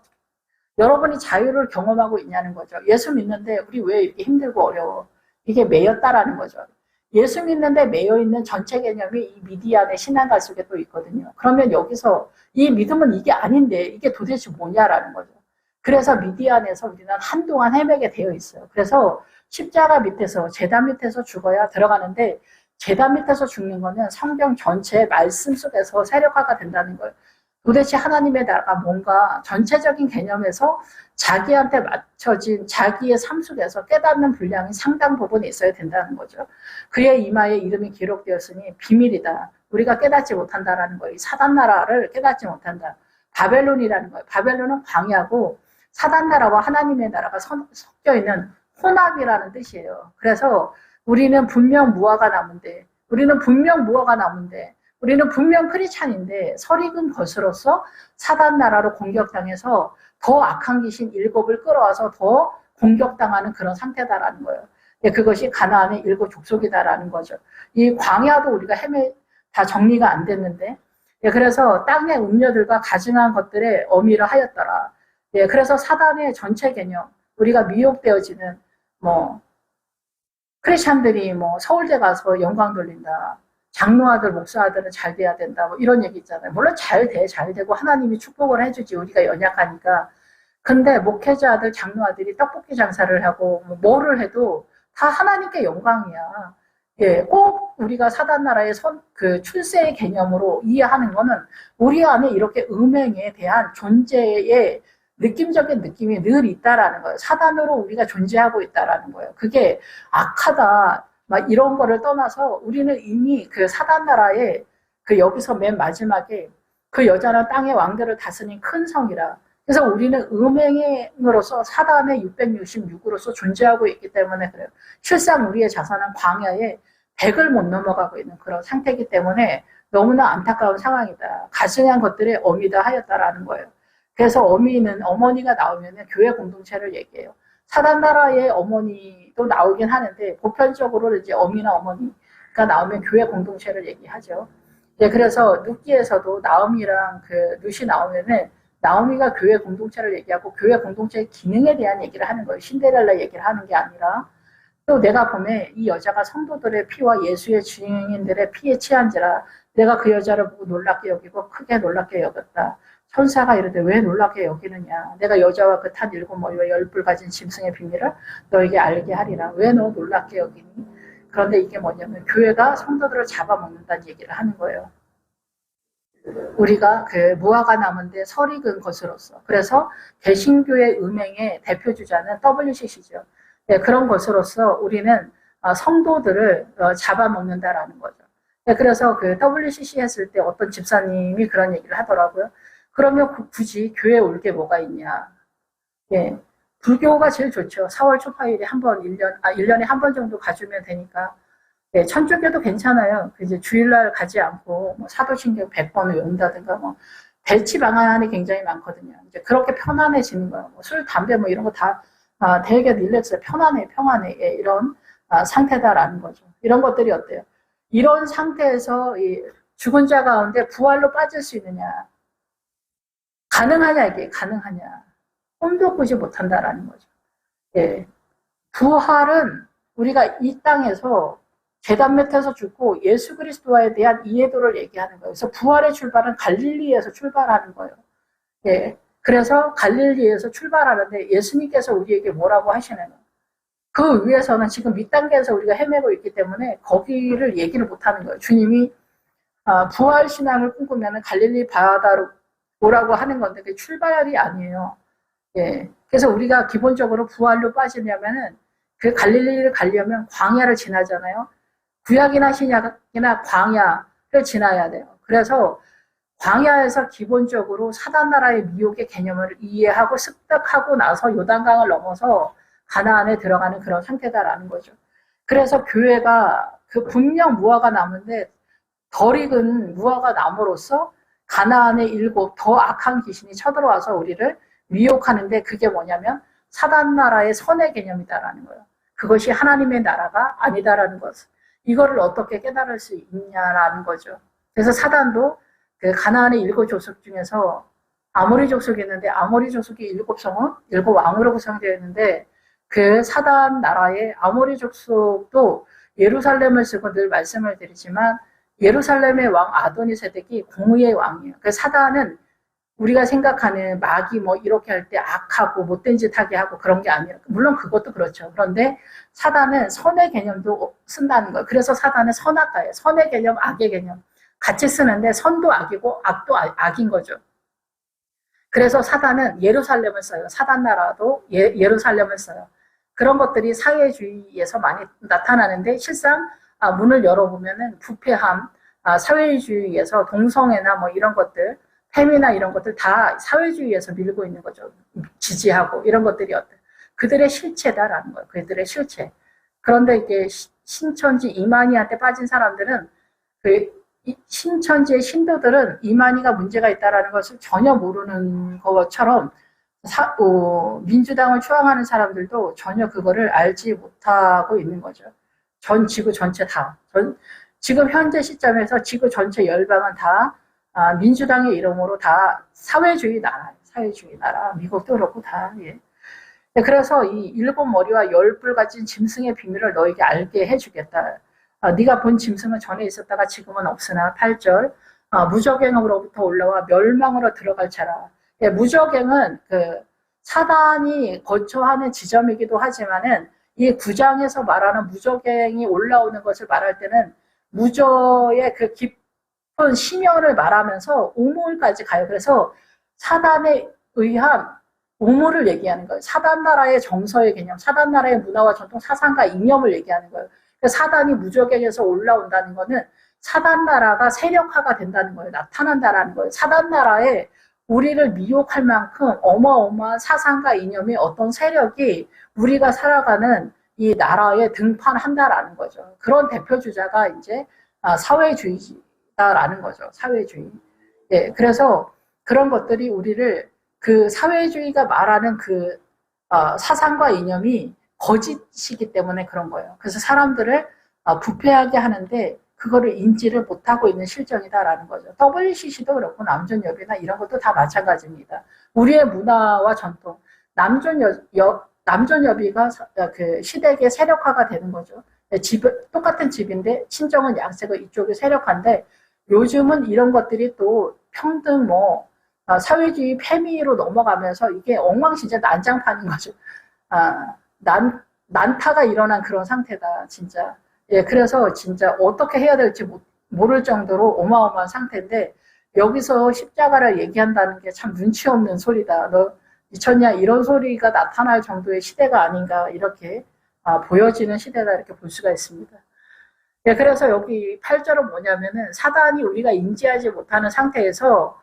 여러분이 자유를 경험하고 있냐는 거죠. 예수 믿는데 우리 왜 이렇게 힘들고 어려워? 이게 매였다라는 거죠. 예수 믿는데 매여있는 전체 개념이 이 미디안의 신앙가 속에 또 있거든요. 그러면 여기서 이 믿음은 이게 아닌데 이게 도대체 뭐냐라는 거죠. 그래서 미디안에서 우리는 한동안 헤매게 되어 있어요. 그래서 십자가 밑에서 제단 밑에서 죽어야 들어가는데 제단 밑에서 죽는 거는 성경 전체의 말씀 속에서 세력화가 된다는 거예요. 도대체 하나님의 나라가 뭔가 전체적인 개념에서 자기한테 맞춰진 자기의 삶 속에서 깨닫는 분량이 상당 부분이 있어야 된다는 거죠. 그의 이마에 이름이 기록되었으니 비밀이다. 우리가 깨닫지 못한다라는 거예요. 사단 나라를 깨닫지 못한다. 바벨론이라는 거예요. 바벨론은 광야고 사단 나라와 하나님의 나라가 섞여 있는 혼합이라는 뜻이에요. 그래서 우리는 분명 무화과 나무인데 우리는 분명 크리스찬인데 설익은 것으로서 사단 나라로 공격당해서 더 악한 귀신 7을 끌어와서 더 공격당하는 그런 상태다라는 거예요. 그것이 가나안의 7 족속이다라는 거죠. 이 광야도 우리가 다 정리가 안 됐는데 그래서 땅의 음녀들과 가증한 것들의 어미를 하였더라. 그래서 사단의 전체 개념 우리가 미혹되어지는 크리스찬들이 서울대 가서 영광 돌린다. 장로아들, 목사아들은 잘 돼야 된다. 이런 얘기 있잖아요. 물론 잘 되고 하나님이 축복을 해주지. 우리가 연약하니까. 근데 목회자들, 장로아들이 떡볶이 장사를 하고 뭐를 해도 다 하나님께 영광이야. 꼭 우리가 사단 나라의 출세의 개념으로 이해하는 거는 우리 안에 이렇게 음행에 대한 존재의 느낌적인 느낌이 늘 있다라는 거예요. 사단으로 우리가 존재하고 있다라는 거예요. 그게 악하다. 막 이런 거를 떠나서 우리는 이미 그 사단 나라의 여기서 맨 마지막에 그 여자는 땅의 왕들을 다스린 큰 성이라. 그래서 우리는 음행으로서 사단의 666으로서 존재하고 있기 때문에 그래요. 실상 우리의 자산은 광야에 100을 못 넘어가고 있는 그런 상태이기 때문에 너무나 안타까운 상황이다. 가증한 것들의 어미다 하였다라는 거예요. 그래서 어머니가 나오면 교회 공동체를 얘기해요. 사단 나라의 어머니도 나오긴 하는데 보편적으로 이제 어미나 어머니가 나오면 교회 공동체를 얘기하죠. 그래서 룻기에서도 나오미랑 룻이 나오면은 나오미가 교회 공동체를 얘기하고 교회 공동체의 기능에 대한 얘기를 하는 거예요. 신데렐라 얘기를 하는 게 아니라 또 내가 보면 이 여자가 성도들의 피와 예수의 증인들의 피에 취한지라 내가 그 여자를 보고 놀랍게 여기고 크게 놀랍게 여겼다. 천사가 이르되 왜 놀랍게 여기느냐. 내가 여자와 그 탄 7 머리와 10뿔 가진 짐승의 비밀을 너에게 알게 하리라. 왜 너 놀랍게 여기니. 그런데 이게 뭐냐면 교회가 성도들을 잡아먹는다는 얘기를 하는 거예요. 우리가 무화과 나무인데 설익은 것으로서. 그래서 개신교의 음행의 대표주자는 WCC죠. 그런 것으로서 우리는 성도들을 잡아먹는다라는 거죠. 그래서 WCC 했을 때 어떤 집사님이 그런 얘기를 하더라고요. 그러면 굳이 교회에 올 게 뭐가 있냐. 불교가 제일 좋죠. 4월 초파일에 1년에 한 번 정도 가주면 되니까. 천주교도 괜찮아요. 이제 주일날 가지 않고 사도신경 100번 외운다든가 대치 방안이 굉장히 많거든요. 이제 그렇게 편안해지는 거예요. 술, 담배 이런 거 다 되게 릴렉스, 평안해 이런 상태다라는 거죠. 이런 것들이 어때요? 이런 상태에서 이 죽은 자 가운데 부활로 빠질 수 있느냐? 가능하냐 이게 가능하냐? 꿈도 꾸지 못한다라는 거죠. 부활은 우리가 이 땅에서 제단 밑에서 죽고 예수 그리스도에 대한 이해도를 얘기하는 거예요. 그래서 부활의 출발은 갈릴리에서 출발하는 거예요. 그래서 갈릴리에서 출발하는데 예수님께서 우리에게 뭐라고 하시냐면 그 위에서는 지금 밑단계에서 우리가 헤매고 있기 때문에 거기를 얘기를 못하는 거예요. 주님이 부활 신앙을 꿈꾸면 갈릴리 바다로 오라고 하는 건데 그게 출발이 아니에요. 그래서 우리가 기본적으로 부활로 빠지려면은 그 갈릴리를 가려면 광야를 지나잖아요. 구약이나 신약이나 광야를 지나야 돼요. 그래서 광야에서 기본적으로 사단 나라의 미혹의 개념을 이해하고 습득하고 나서 요단강을 넘어서 가나안에 들어가는 그런 상태다라는 거죠. 그래서 교회가 그 분명 무화과 나무인데 덜 익은 무화과 나무로서 가나안의 7 더 악한 귀신이 쳐들어와서 우리를 미혹하는데 그게 뭐냐면 사단 나라의 선의 개념이다라는 거예요. 그것이 하나님의 나라가 아니다라는 것. 이거를 어떻게 깨달을 수 있냐라는 거죠. 그래서 사단도 그 가나안의 7 족속 중에서 아모리 족속이 있는데 아모리 족속이 7성은 7 왕으로 구성되어 있는데 그 사단 나라의 아모리 족속도 예루살렘을 쓰고 늘 말씀을 드리지만 예루살렘의 왕 아도니세덱이 공의의 왕이에요. 그 사단은 우리가 생각하는 마귀 뭐 이렇게 할 때 악하고 못된 짓 하게 하고 그런 게 아니에요. 물론 그것도 그렇죠. 그런데 사단은 선의 개념도 쓴다는 거예요. 그래서 사단은 선악가예요. 선의 개념, 악의 개념 같이 쓰는데 선도 악이고 악도 악인 거죠. 그래서 사단은 예루살렘을 써요. 사단 나라도 예루살렘을 써요. 그런 것들이 사회주의에서 많이 나타나는데 실상 문을 열어보면은 부패함, 사회주의에서 동성애나 뭐 이런 것들, 페미나 이런 것들 다 사회주의에서 밀고 있는 거죠. 지지하고 이런 것들이 그들의 실체다라는 거예요. 그들의 실체. 그런데 이게 신천지 이만희한테 빠진 사람들은 그 신천지의 신도들은 이만희가 문제가 있다라는 것을 전혀 모르는 것처럼 민주당을 추앙하는 사람들도 전혀 그거를 알지 못하고 있는 거죠. 전 지구 전체 다. 지금 현재 시점에서 지구 전체 열방은 다 민주당의 이름으로 다 사회주의 나라, 사회주의 나라. 미국도 그렇고 다. 예. 그래서 이 7 머리와 10뿔 가진 짐승의 비밀을 너에게 알게 해주겠다. 네가 본 짐승은 전에 있었다가 지금은 없으나 8절 무적행으로부터 올라와 멸망으로 들어갈 자라. 예, 무적행은 그 사단이 거처하는 지점이기도 하지만은 이 9장에서 말하는 무적행이 올라오는 것을 말할 때는 무저의 그 깊은 심연을 말하면서 우물까지 가요. 그래서 사단에 의한 우물을 얘기하는 거예요. 사단 나라의 정서의 개념, 사단 나라의 문화와 전통, 사상과 이념을 얘기하는 거예요. 사단이 무적행에서 올라온다는 거는 사단 나라가 세력화가 된다는 거예요. 나타난다라는 거예요. 사단 나라에 우리를 미혹할 만큼 어마어마한 사상과 이념의 어떤 세력이 우리가 살아가는 이 나라에 등판한다라는 거죠. 그런 대표 주자가 이제 사회주의다라는 거죠. 사회주의. 예, 그래서 그런 것들이 우리를 그 사회주의가 말하는 그 사상과 이념이 거짓이기 때문에 그런 거예요. 그래서 사람들을 부패하게 하는데 그거를 인지를 못하고 있는 실정이다라는 거죠. WCC도 그렇고 남존여비나 이런 것도 다 마찬가지입니다. 우리의 문화와 전통, 남존여비가 그 시댁의 세력화가 되는 거죠. 똑같은 집인데 친정은 양세고 이쪽이 세력화인데 요즘은 이런 것들이 또 평등 사회주의 페미로 넘어가면서 이게 엉망진짜 난장판인 거죠. 난타가 일어난 그런 상태다, 진짜. 예, 그래서 진짜 어떻게 해야 될지 모를 정도로 어마어마한 상태인데, 여기서 십자가를 얘기한다는 게 참 눈치 없는 소리다. 너 미쳤냐? 이런 소리가 나타날 정도의 시대가 아닌가, 이렇게 보여지는 시대다, 이렇게 볼 수가 있습니다. 예, 그래서 여기 8절은 뭐냐면은 사단이 우리가 인지하지 못하는 상태에서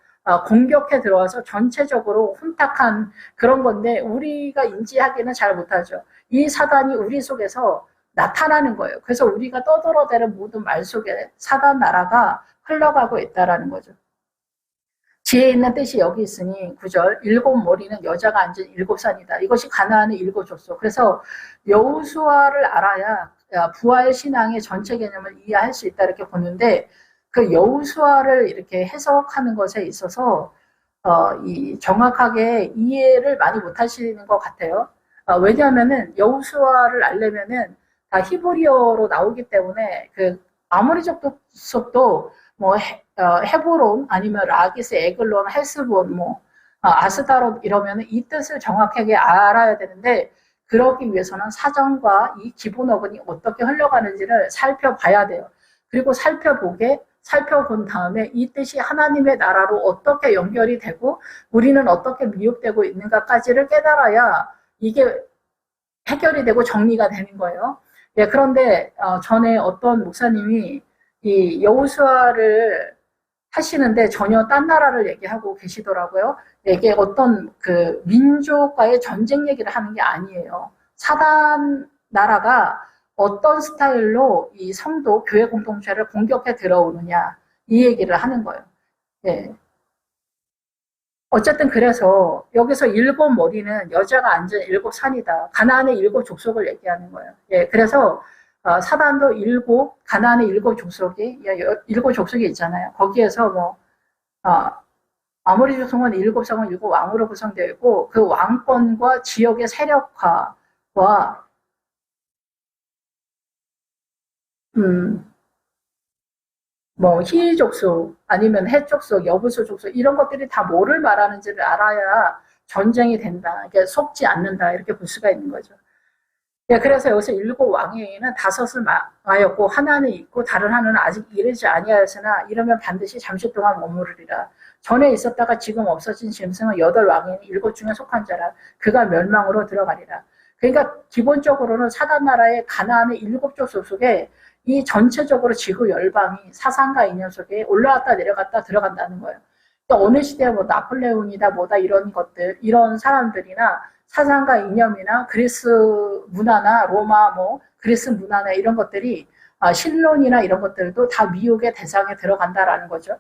공격해 들어와서 전체적으로 혼탁한 그런 건데 우리가 인지하기는 잘 못하죠. 이 사단이 우리 속에서 나타나는 거예요. 그래서 우리가 떠들어대는 모든 말 속에 사단 나라가 흘러가고 있다라는 거죠. 지혜 있는 뜻이 여기 있으니 9절 7 머리는 여자가 앉은 7산이다. 이것이 가나안의 7 족속. 그래서 여호수아를 알아야 부활 신앙의 전체 개념을 이해할 수 있다 이렇게 보는데 그 여호수아를 이렇게 해석하는 것에 있어서 정확하게 이해를 많이 못하시는 것 같아요. 왜냐하면은 여호수아를 알려면은 다 히브리어로 나오기 때문에 그 아모리 족속도 헤브론 아니면 라기스, 에글론, 헬스본, 아스다롯 이러면은 이 뜻을 정확하게 알아야 되는데 그러기 위해서는 사전과 이 기본 어근이 어떻게 흘러가는지를 살펴봐야 돼요. 그리고 살펴본 다음에 이 뜻이 하나님의 나라로 어떻게 연결이 되고 우리는 어떻게 미혹되고 있는가까지를 깨달아야 이게 해결이 되고 정리가 되는 거예요. 예, 그런데 전에 어떤 목사님이 이 여호수아를 하시는데 전혀 딴 나라를 얘기하고 계시더라고요. 이게 어떤 그 민족과의 전쟁 얘기를 하는 게 아니에요. 사단 나라가 어떤 스타일로 이 성도 교회 공동체를 공격해 들어오느냐 이 얘기를 하는 거예요. 예. 어쨌든 그래서 여기서 일곱 머리는 여자가 앉은 일곱 산이다. 가나안의 일곱 족속을 얘기하는 거예요. 예, 그래서 사단도 일곱 가나안의 일곱 족속이 일곱 족속이 있잖아요. 거기에서 뭐 아모리 족속은 일곱 성은 일곱 왕으로 구성되어 있고 그 왕권과 지역의 세력화와 뭐 희귀 족속 아니면 해 족속, 여부수 족속 이런 것들이 다 뭐를 말하는지를 알아야 전쟁이 된다. 이게 속지 않는다. 이렇게 볼 수가 있는 거죠. 예, 그래서 여기서 일곱 왕에게는 다섯을 망하였고 하나는 있고 다른 하나는 아직 이르지 아니하였으나 이러면 반드시 잠시 동안 머무르리라. 전에 있었다가 지금 없어진 짐승은 여덟 왕에는 일곱 중에 속한 자라. 그가 멸망으로 들어가리라. 그러니까 기본적으로는 사단 나라의 가나안의 일곱 족속 속에 이 전체적으로 지구 열방이 사상과 이념 속에 올라왔다 내려갔다 들어간다는 거예요. 그러니까 어느 시대에 뭐 나폴레옹이다 뭐다 이런 것들 이런 사람들이나 사상과 이념이나 그리스 문화나 로마 뭐 그리스 문화나 이런 것들이 신론이나 이런 것들도 다 미혹의 대상에 들어간다라는 거죠.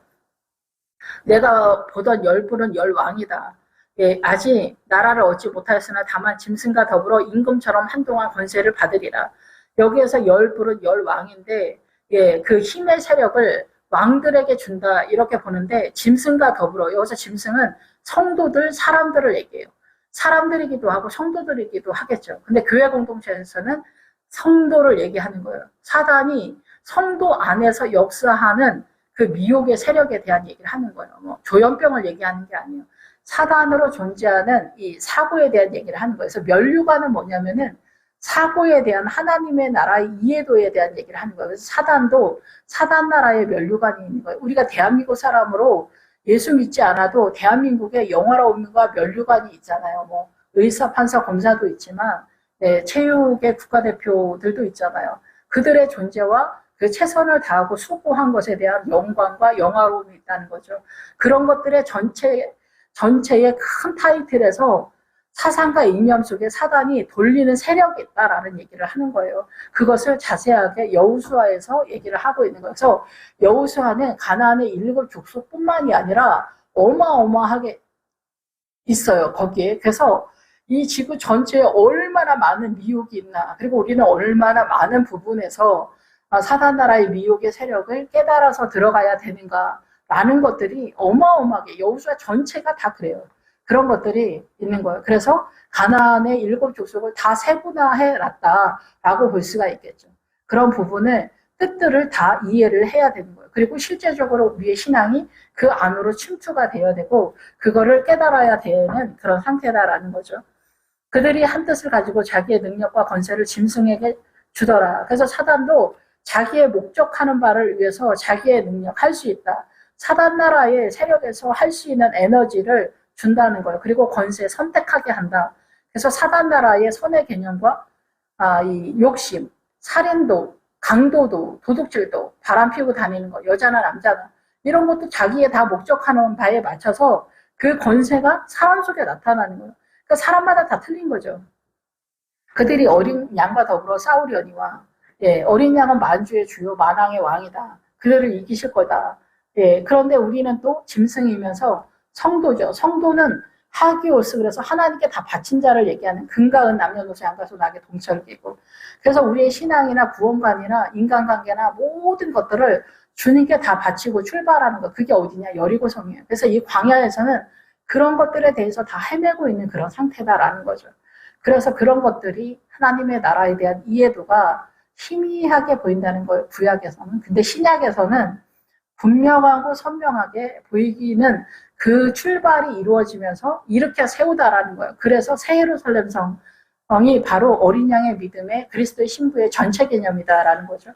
내가 보던 열부는 열왕이다. 예, 아직 나라를 얻지 못하였으나 다만 짐승과 더불어 임금처럼 한동안 권세를 받으리라. 여기에서 열부는 열왕인데 예, 그 힘의 세력을 왕들에게 준다 이렇게 보는데 짐승과 더불어 여기서 짐승은 성도들 사람들을 얘기해요. 사람들이기도 하고 성도들이기도 하겠죠. 근데 교회 공동체에서는 성도를 얘기하는 거예요. 사단이 성도 안에서 역사하는 그 미혹의 세력에 대한 얘기를 하는 거예요. 뭐 조현병을 얘기하는 게 아니에요. 사단으로 존재하는 이 사고에 대한 얘기를 하는 거예요. 그래서 면류관은 뭐냐면은 사고에 대한 하나님의 나라의 이해도에 대한 얘기를 하는 거예요. 그래서 사단도 사단 나라의 면류관이 있는 거예요. 우리가 대한민국 사람으로 예수 믿지 않아도 대한민국의 영화로움과 면류관이 있잖아요. 뭐 의사, 판사, 검사도 있지만 네, 체육의 국가대표들도 있잖아요. 그들의 존재와 그 최선을 다하고 수고한 것에 대한 영광과 영화로움이 있다는 거죠. 그런 것들의 전체의 큰 타이틀에서 사상과 이념 속에 사단이 돌리는 세력이 있다라는 얘기를 하는 거예요. 그것을 자세하게 여호수아에서 얘기를 하고 있는 거예요. 그래서 여호수아는 가나안의 일곱 족속뿐만이 아니라 어마어마하게 있어요. 거기에. 그래서 이 지구 전체에 얼마나 많은 미혹이 있나 그리고 우리는 얼마나 많은 부분에서 사단 나라의 미혹의 세력을 깨달아서 들어가야 되는가라는 것들이 어마어마하게 여호수아 전체가 다 그래요. 그런 것들이 있는 거예요. 그래서 가나안의 일곱 족속을 다 세분화해 놨다라고 볼 수가 있겠죠. 그런 부분을 뜻들을 다 이해를 해야 되는 거예요. 그리고 실제적으로 우리의 신앙이 그 안으로 침투가 되어야 되고 그거를 깨달아야 되는 그런 상태다라는 거죠. 그들이 한 뜻을 가지고 자기의 능력과 권세를 짐승에게 주더라. 그래서 사단도 자기의 목적하는 바를 위해서 자기의 능력 할 수 있다. 사단 나라의 세력에서 할 수 있는 에너지를 준다는 거예요. 그리고 권세 선택하게 한다. 그래서 사단 나라의 선의 개념과 이 욕심, 살인도, 강도도, 도둑질도, 바람 피우고 다니는 거, 여자나 남자나 이런 것도 자기의 다 목적하는 바에 맞춰서 그 권세가 사람 속에 나타나는 거예요. 그러니까 사람마다 다 틀린 거죠. 그들이 어린 양과 더불어 싸우려니와 예, 어린 양은 만주의 주요 만왕의 왕이다. 그들을 이기실 거다. 예, 그런데 우리는 또 짐승이면서 성도죠. 성도는 하기오스 그래서 하나님께 다 바친 자를 얘기하는 금과 은 남녀노소 양가소 낙의 동철기고 그래서 우리의 신앙이나 구원관이나 인간관계나 모든 것들을 주님께 다 바치고 출발하는 거 그게 어디냐 여리고성이에요. 그래서 이 광야에서는 그런 것들에 대해서 다 헤매고 있는 그런 상태다라는 거죠. 그래서 그런 것들이 하나님의 나라에 대한 이해도가 희미하게 보인다는 거예요. 구약에서는. 근데 신약에서는 분명하고 선명하게 보이기는 그 출발이 이루어지면서 일으켜 세우다라는 거예요. 그래서 새 예루살렘 성이 바로 어린 양의 믿음의 그리스도의 신부의 전체 개념이다라는 거죠.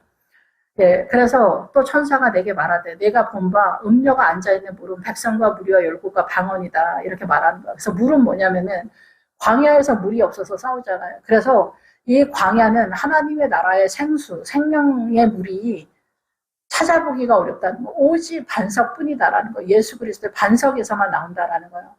예, 그래서 또 천사가 내게 말하되 내가 본 바 음녀가 앉아있는 물은 백성과 무리와 열국과 방언이다 이렇게 말하는 거예요. 그래서 물은 뭐냐면은 광야에서 물이 없어서 싸우잖아요. 그래서 이 광야는 하나님의 나라의 생수, 생명의 물이 찾아보기가 어렵다는 거. 오직 반석뿐이다라는 거. 예수 그리스도의 반석에서만 나온다라는 거예요.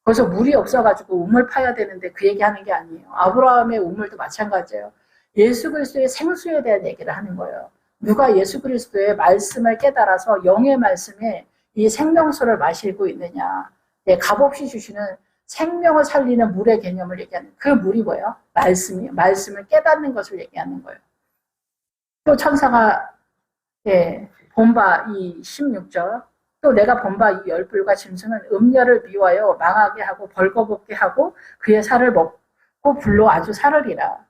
거기서 물이 없어가지고 우물 파야 되는데 그 얘기하는 게 아니에요. 아브라함의 우물도 마찬가지예요. 예수 그리스도의 생수에 대한 얘기를 하는 거예요. 누가 예수 그리스도의 말씀을 깨달아서 영의 말씀에 이 생명수를 마시고 있느냐. 예, 값없이 주시는 생명을 살리는 물의 개념을 얘기하는 그 물이 뭐예요? 말씀이에요. 말씀을 깨닫는 것을 얘기하는 거예요. 또 천사가 예, 본바 이 16절 또 내가 본바 이 열불과 짐승은 음녀를 미워하여 망하게 하고 벌거벗게 하고 그의 살을 먹고 불로 아주 살으리라.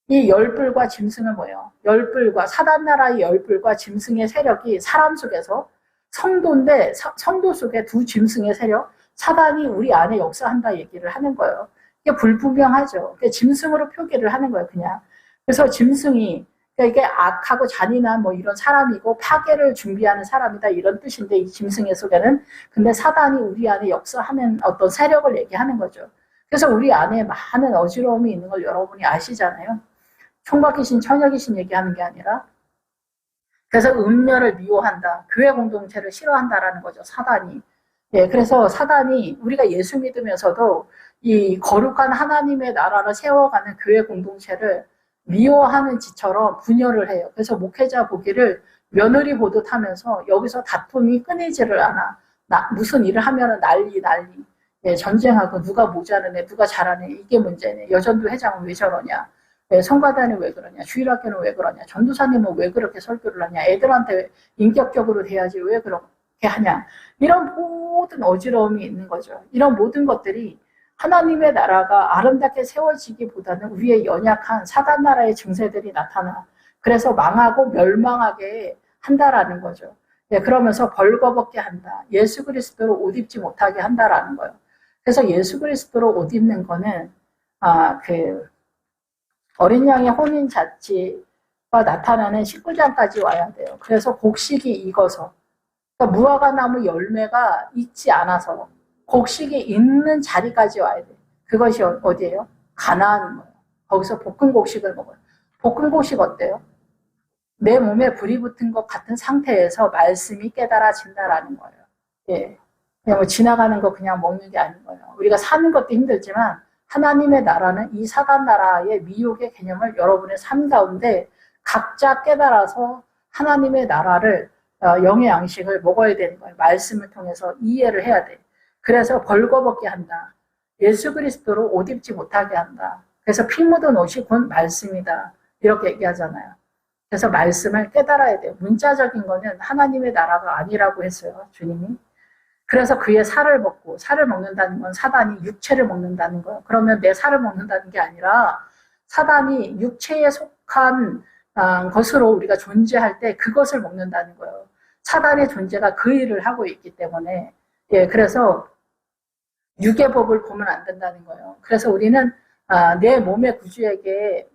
이 열불과 짐승은 뭐예요? 열불과 사단나라의 열불과 짐승의 세력이 사람 속에서 성도인데 성도 속에 두 짐승의 세력 사단이 우리 안에 역사한다 얘기를 하는 거예요. 이게 불분명하죠. 짐승으로 표기를 하는 거예요. 그냥. 그래서 짐승이 그러니까 이게 악하고 잔인한 뭐 이런 사람이고 파괴를 준비하는 사람이다 이런 뜻인데 이 짐승의 속에는 근데 사단이 우리 안에 역사하는 어떤 세력을 얘기하는 거죠. 그래서 우리 안에 많은 어지러움이 있는 걸 여러분이 아시잖아요. 총각귀신, 처녀귀신 얘기하는 게 아니라 그래서 음녀를 미워한다. 교회 공동체를 싫어한다라는 거죠. 사단이. 예, 그래서 사단이 우리가 예수 믿으면서도 이 거룩한 하나님의 나라를 세워가는 교회 공동체를 미워하는 지처럼 분열을 해요. 그래서 목회자 보기를 며느리 보듯 하면서 여기서 다툼이 끊이지를 않아. 무슨 일을 하면은 난리. 예, 전쟁하고 누가 모자르네, 누가 잘하네, 이게 문제네. 여전도 회장은 왜 저러냐. 예, 성가대는 왜 그러냐. 주일학교는 왜 그러냐. 전도사님은 왜 그렇게 설교를 하냐. 애들한테 인격적으로 돼야지 왜 그렇게 하냐. 이런 모든 어지러움이 있는 거죠. 이런 모든 것들이 하나님의 나라가 아름답게 세워지기보다는 위에 연약한 사단 나라의 증세들이 나타나. 그래서 망하고 멸망하게 한다라는 거죠. 네, 그러면서 벌거벗게 한다. 예수 그리스도로 옷 입지 못하게 한다라는 거예요. 그래서 예수 그리스도로 옷 입는 거는 어린 양의 혼인 자체가 나타나는 19장까지 와야 돼요. 그래서 곡식이 익어서 그러니까 무화과 나무 열매가 익지 않아서 곡식이 있는 자리까지 와야 돼. 그것이 어디예요? 가나안 거예요. 거기서 볶은 곡식을 먹어요. 볶은 곡식 어때요? 내 몸에 불이 붙은 것 같은 상태에서 말씀이 깨달아진다라는 거예요. 예. 그냥 뭐 지나가는 거 그냥 먹는 게 아닌 거예요. 우리가 사는 것도 힘들지만 하나님의 나라는 이 사단 나라의 미혹의 개념을 여러분의 삶 가운데 각자 깨달아서 하나님의 나라를 영의 양식을 먹어야 되는 거예요. 말씀을 통해서 이해를 해야 돼. 그래서 벌거벗게 한다. 예수 그리스도로 옷 입지 못하게 한다. 그래서 피 묻은 옷이 곧 말씀이다. 이렇게 얘기하잖아요. 그래서 말씀을 깨달아야 돼요. 문자적인 거는 하나님의 나라가 아니라고 했어요. 주님이. 그래서 그의 살을 먹고 살을 먹는다는 건 사단이 육체를 먹는다는 거예요. 그러면 내 살을 먹는다는 게 아니라 사단이 육체에 속한 것으로 우리가 존재할 때 그것을 먹는다는 거예요. 사단의 존재가 그 일을 하고 있기 때문에 예, 그래서 육의 법을 보면 안 된다는 거예요. 그래서 우리는 내 몸의 구주에게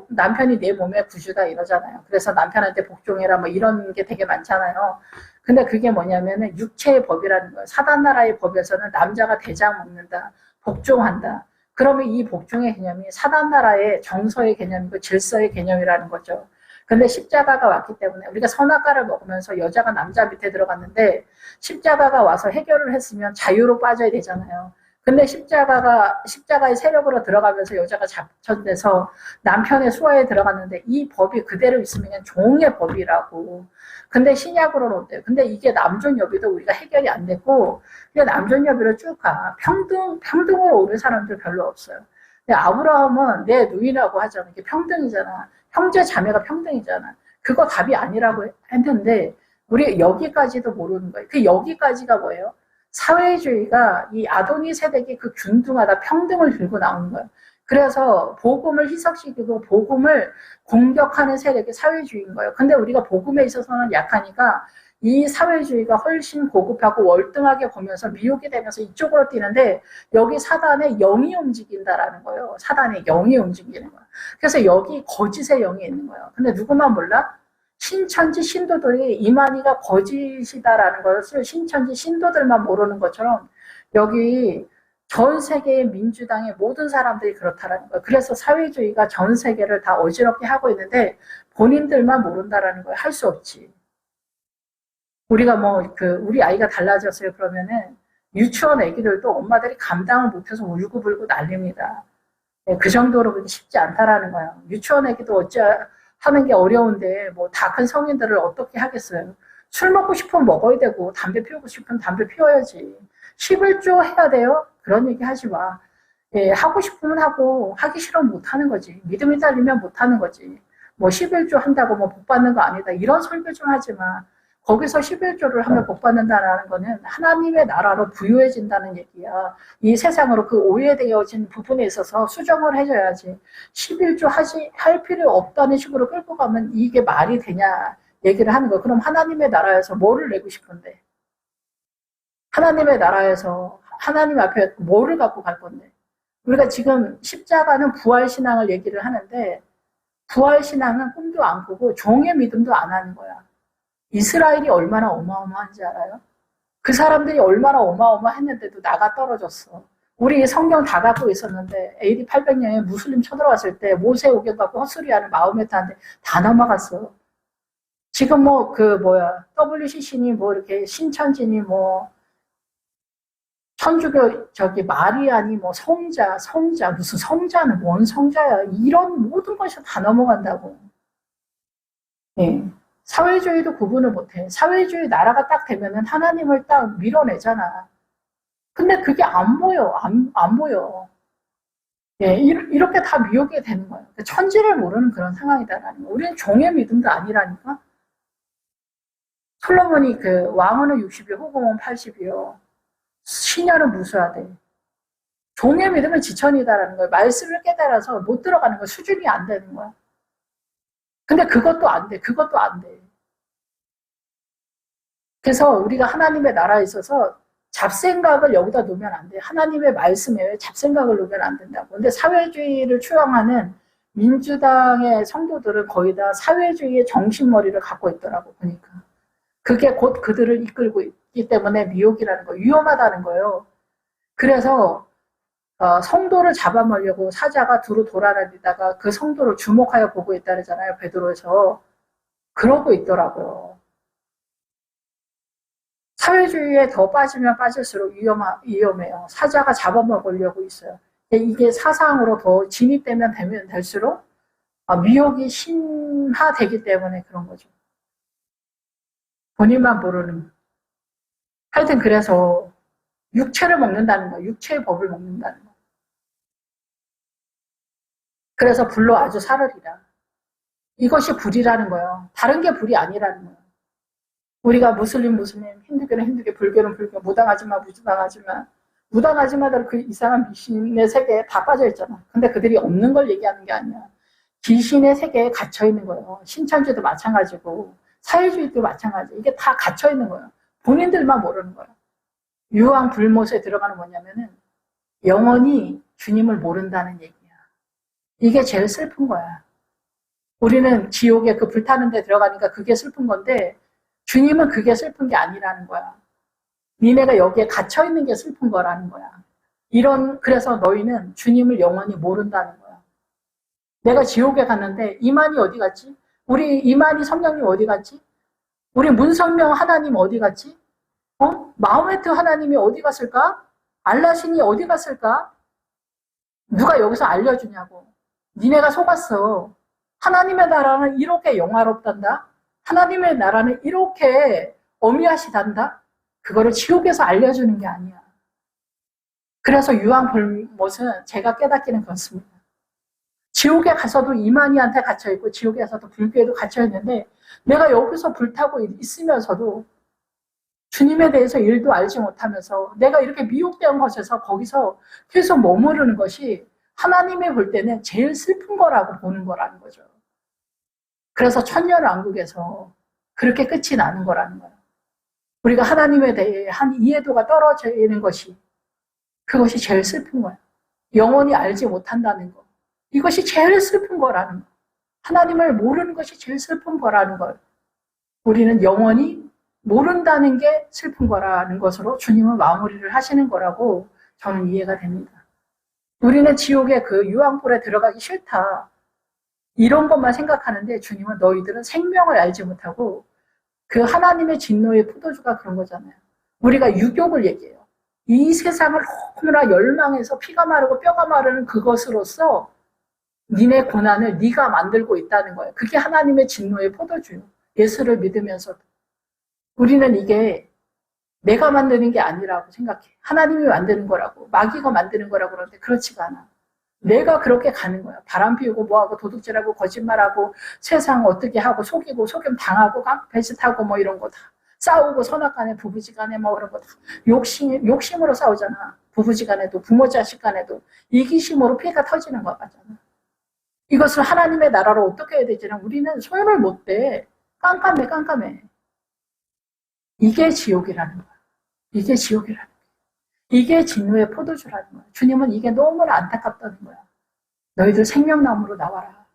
남편이 내 몸의 구주다 이러잖아요. 그래서 남편한테 복종해라 뭐 이런 게 되게 많잖아요. 근데 그게 뭐냐면은 육체의 법이라는 거예요. 사단 나라의 법에서는 남자가 대장 먹는다, 복종한다. 그러면 이 복종의 개념이 사단 나라의 정서의 개념이고 질서의 개념이라는 거죠. 근데 십자가가 왔기 때문에 우리가 선악과를 먹으면서 여자가 남자 밑에 들어갔는데 십자가가 와서 해결을 했으면 자유로 빠져야 되잖아요. 근데 십자가의 세력으로 들어가면서 여자가 잡혀돼서 남편의 수하에 들어갔는데 이 법이 그대로 있으면 종의 법이라고. 근데 신약으로는 어때요? 근데 이게 남존여비도 우리가 해결이 안 됐고 그냥 남존여비로 쭉 가. 평등으로 오는 사람들 별로 없어요. 근데 아브라함은 내 누이라고 하잖아. 이게 평등이잖아. 형제 자매가 평등이잖아. 그거 답이 아니라고 했는데 우리 여기까지도 모르는 거예요. 그 여기까지가 뭐예요? 사회주의가 이 아도니 세대기 그 균등하다 평등을 들고 나오는 거예요. 그래서 복음을 희석시키고 복음을 공격하는 세력이 사회주의인 거예요. 근데 우리가 복음에 있어서는 약하니까 이 사회주의가 훨씬 고급하고 월등하게 보면서 미혹이 되면서 이쪽으로 뛰는데 여기 사단의 영이 움직인다라는 거예요. 사단의 영이 움직이는 거예요. 그래서 여기 거짓의 영이 있는 거예요. 근데 누구만 몰라? 신천지 신도들이 이만희가 거짓이다라는 것을 신천지 신도들만 모르는 것처럼 여기 전 세계의 민주당의 모든 사람들이 그렇다라는 거예요. 그래서 사회주의가 전 세계를 다 어지럽게 하고 있는데 본인들만 모른다라는 거예요. 할 수 없지. 우리가 우리 아이가 달라졌어요. 그러면은 유치원 애기들도 엄마들이 감당을 못해서 울고불고 난립니다. 네, 그 정도로 그게 쉽지 않다라는 거예요. 유치원 애기도 어찌 하는 게 어려운데 뭐 다 큰 성인들을 어떻게 하겠어요. 술 먹고 싶으면 먹어야 되고 담배 피우고 싶으면 담배 피워야지. 11조 해야 돼요? 그런 얘기 하지 마. 예, 하고 싶으면 하고 하기 싫으면 못 하는 거지. 믿음이 딸리면 못 하는 거지. 뭐 11조 한다고 뭐 복 받는 거 아니다. 이런 설교 좀 하지 마. 거기서 11조를 하면 복 받는다라는 거는 하나님의 나라로 부유해진다는 얘기야. 이 세상으로 그 오해되어진 부분에 있어서 수정을 해줘야지. 11조 할 필요 없다는 식으로 끌고 가면 이게 말이 되냐 얘기를 하는 거. 그럼 하나님의 나라에서 뭐를 내고 싶은데? 하나님의 나라에서 하나님 앞에 뭐를 갖고 갈 건데? 우리가 지금 십자가는 부활신앙을 얘기를 하는데 부활신앙은 꿈도 안 꾸고 종의 믿음도 안 하는 거야. 이스라엘이 얼마나 어마어마한지 알아요? 그 사람들이 얼마나 어마어마했는데도 나가 떨어졌어. 우리 성경 다 갖고 있었는데 AD 800년에 무슬림 쳐들어왔을 때 모세 오경 갖고 헛소리하는 마호메트한테 다 넘어갔어. 지금 WCC니 이렇게 신천지니 천주교 마리아니 성자 무슨 성자는 뭔 성자야. 이런 모든 것이 다 넘어간다고. 네. 사회주의도 구분을 못해. 사회주의 나라가 딱 되면은 하나님을 딱 밀어내잖아. 근데 그게 안 보여. 안 보여. 예, 이렇게 다 미혹이 되는 거예요. 천지를 모르는 그런 상황이다라는 거. 우리는 종의 믿음도 아니라니까. 솔로몬이 왕은 60이요, 호금은 80이요. 신녀는 무수하대. 종의 믿음은 지천이다라는 거예요. 말씀을 깨달아서 못 들어가는 거예요. 수준이 안 되는 거야. 근데 그것도 안 돼. 그것도 안 돼. 그래서 우리가 하나님의 나라에 있어서 잡생각을 여기다 놓으면 안 돼. 하나님의 말씀에 잡생각을 놓으면 안 된다고. 근데 사회주의를 추앙하는 민주당의 성도들은 거의 다 사회주의의 정신머리를 갖고 있더라고, 보니까. 그게 곧 그들을 이끌고 있기 때문에 미혹이라는 거, 위험하다는 거예요. 그래서 성도를 잡아먹으려고 사자가 두루 돌아다니다가 그 성도를 주목하여 보고 있다 그러잖아요, 베드로에서. 그러고 있더라고요. 사회주의에 더 빠지면 빠질수록 위험해요. 사자가 잡아먹으려고 있어요. 이게 사상으로 더 진입되면 될수록 미혹이 심화되기 때문에 그런 거죠. 본인만 모르는. 하여튼 그래서 육체를 먹는다는 거, 육체의 법을 먹는다는 거. 그래서 불로 아주 살으리라. 이것이 불이라는 거예요. 다른 게 불이 아니라는 거예요. 우리가 무슬림, 힌두교는 힌두교, 불교는 불교, 무당하지 마, 무당하지 마들 그 이상한 미신의 세계에 다 빠져 있잖아. 근데 그들이 없는 걸 얘기하는 게 아니야. 귀신의 세계에 갇혀 있는 거예요. 신천지도 마찬가지고, 사회주의도 마찬가지. 이게 다 갇혀 있는 거예요. 본인들만 모르는 거예요. 유황 불못에 들어가는 뭐냐면은 영원히 주님을 모른다는 얘기야. 이게 제일 슬픈 거야. 우리는 지옥에 그 불타는 데 들어가니까 그게 슬픈 건데 주님은 그게 슬픈 게 아니라는 거야. 니네가 여기에 갇혀 있는 게 슬픈 거라는 거야. 그래서 너희는 주님을 영원히 모른다는 거야. 내가 지옥에 갔는데 이만희 어디 갔지? 우리 이만희 성령님 어디 갔지? 우리 문성명 하나님 어디 갔지? 마호메트 하나님이 어디 갔을까? 알라신이 어디 갔을까? 누가 여기서 알려주냐고. 니네가 속았어. 하나님의 나라는 이렇게 영화롭단다. 하나님의 나라는 이렇게 어미하시단다. 그거를 지옥에서 알려주는 게 아니야. 그래서 유황불못은 제가 깨닫기는 그렇습니다. 지옥에 가서도 이만희한테 갇혀있고 지옥에서도 불교에도 갇혀있는데 내가 여기서 불타고 있으면서도 주님에 대해서 일도 알지 못하면서 내가 이렇게 미혹된 것에서 거기서 계속 머무르는 것이 하나님이 볼 때는 제일 슬픈 거라고 보는 거라는 거죠. 그래서 천년왕국에서 그렇게 끝이 나는 거라는 거예요. 우리가 하나님에 대해 한 이해도가 떨어지는 것이 그것이 제일 슬픈 거예요. 영원히 알지 못한다는 거. 이것이 제일 슬픈 거라는 거. 하나님을 모르는 것이 제일 슬픈 거라는 걸 우리는 영원히 모른다는 게 슬픈 거라는 것으로 주님은 마무리를 하시는 거라고 저는 이해가 됩니다. 우리는 지옥의 그 유황불에 들어가기 싫다. 이런 것만 생각하는데 주님은 너희들은 생명을 알지 못하고 그 하나님의 진노의 포도주가 그런 거잖아요. 우리가 유욕을 얘기해요. 이 세상을 너무나 열망해서 피가 마르고 뼈가 마르는 그것으로서 니네 고난을 네가 만들고 있다는 거예요. 그게 하나님의 진노의 포도주요. 예수를 믿으면서도. 우리는 이게 내가 만드는 게 아니라고 생각해. 하나님이 만드는 거라고. 마귀가 만드는 거라고 그러는데 그렇지가 않아. 내가 그렇게 가는 거야. 바람 피우고 뭐하고 도둑질하고 거짓말하고 세상 어떻게 하고 속이고 속임 당하고 배신하고 뭐 이런 거 다. 싸우고 선악간에 부부지간에 뭐 그런 거 다. 욕심으로 싸우잖아. 부부지간에도 부모 자식간에도 이기심으로 피해가 터지는 거 같잖아. 이것을 하나님의 나라로 어떻게 해야 되지는 우리는 손을 못 대. 깜깜해. 이게 지옥이라는 거야. 이게 지옥이라는 거야. 이게 진노의 포도주라는 거야. 주님은 이게 너무나 안타깝다는 거야. 너희들 생명나무로 나와라.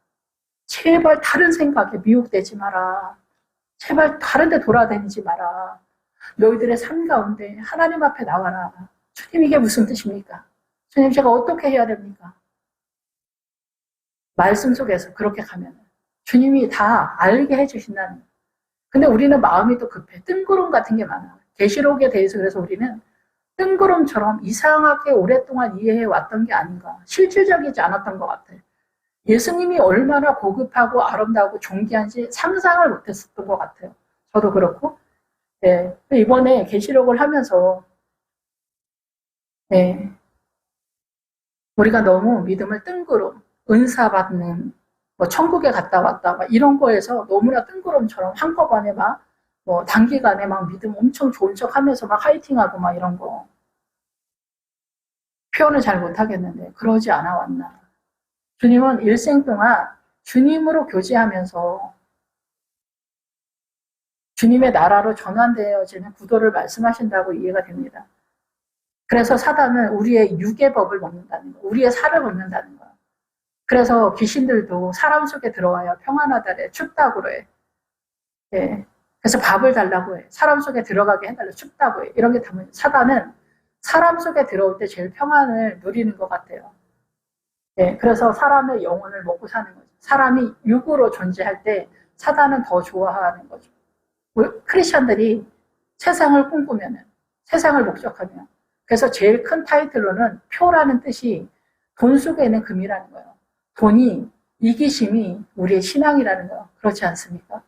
제발 다른 생각에 미혹되지 마라. 제발 다른 데 돌아다니지 마라. 너희들의 삶 가운데 하나님 앞에 나와라. 주님 이게 무슨 뜻입니까? 주님 제가 어떻게 해야 됩니까? 말씀 속에서 그렇게 가면 주님이 다 알게 해주신다는 거야. 근데 우리는 마음이 또 급해. 뜬구름 같은 게 많아. 계시록에 대해서 그래서 우리는 뜬구름처럼 이상하게 오랫동안 이해해 왔던 게 아닌가. 실질적이지 않았던 것 같아요. 예수님이 얼마나 고급하고 아름다우고 존귀한지 상상을 못했었던 것 같아요. 저도 그렇고. 네. 이번에 계시록을 하면서 네. 우리가 너무 믿음을 뜬구름, 은사 받는, 뭐 천국에 갔다 왔다 막 이런 거에서 너무나 뜬구름처럼 한꺼번에 막 뭐 단기간에 막 믿음 엄청 좋은 척하면서 막 화이팅하고 막 이런 거 표현을 잘 못하겠는데 그러지 않아 왔나. 주님은 일생 동안 주님으로 교제하면서 주님의 나라로 전환되어지는 구도를 말씀하신다고 이해가 됩니다. 그래서 사단은 우리의 육의 법을 먹는다는 거, 우리의 살을 먹는다는 거. 그래서 귀신들도 사람 속에 들어와야 평안하다래, 춥다고 그래. 예. 그래서 밥을 달라고 해. 사람 속에 들어가게 해달라, 춥다고 해. 이런 게 다 사단은 사람 속에 들어올 때 제일 평안을 누리는 것 같아요. 예. 그래서 사람의 영혼을 먹고 사는 거죠. 사람이 육으로 존재할 때 사단은 더 좋아하는 거죠. 크리스천들이 세상을 꿈꾸면, 세상을 목적하면. 그래서 제일 큰 타이틀로는 표라는 뜻이 돈 속에 있는 금이라는 거예요. 돈이, 이기심이 우리의 신앙이라는 거 그렇지 않습니까?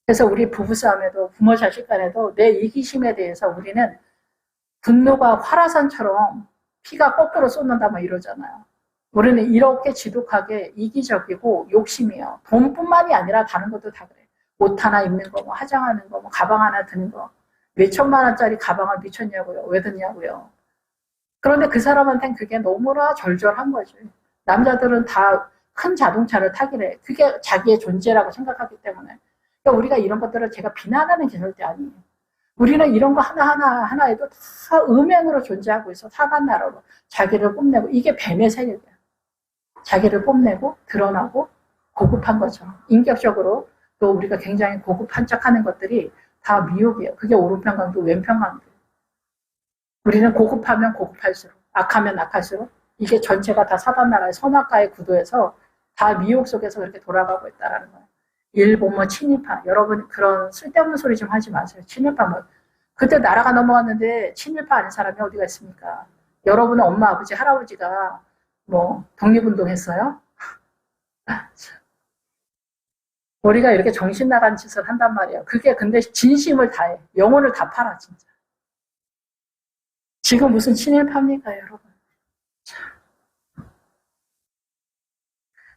그래서 우리 부부싸움에도 부모 자식 간에도 내 이기심에 대해서 우리는 분노가 활화산처럼 피가 거꾸로 쏟는다 뭐 이러잖아요. 우리는 이렇게 지독하게 이기적이고 욕심이에요. 돈뿐만이 아니라 다른 것도 다 그래. 옷 하나 입는 거, 뭐 화장하는 거, 뭐 가방 하나 드는 거. 몇 천만 원짜리 가방을 미쳤냐고요. 왜 듣냐고요. 그런데 그 사람한테는 그게 너무나 절절한 거지. 남자들은 다 큰 자동차를 타기래. 그게 자기의 존재라고 생각하기 때문에. 그러니까 우리가 이런 것들을 제가 비난하는 게 절대 아니에요. 우리는 이런 거 하나하나에도 다 음행으로 존재하고 있어. 사간 나라로. 자기를 뽐내고. 이게 뱀의 세력이야. 자기를 뽐내고 드러나고 고급한 거죠. 인격적으로 또 우리가 굉장히 고급한 척하는 것들이 다 미혹이에요. 그게 오른편 강도, 왼편 강도. 우리는 고급하면 고급할수록, 악하면 악할수록 이게 전체가 다 사단나라의 선악과의 구도에서 다 미혹 속에서 그렇게 돌아가고 있다는 거예요. 일본 뭐 친일파, 여러분 그런 쓸데없는 소리 좀 하지 마세요. 친일파 뭐 그때 나라가 넘어갔는데 친일파 아닌 사람이 어디가 있습니까? 여러분은 엄마, 아버지, 할아버지가 뭐 독립운동했어요? 우리가 이렇게 정신 나간 짓을 한단 말이에요. 그게 근데 진심을 다해. 영혼을 다 팔아 진짜. 지금 무슨 친일파입니까 여러분?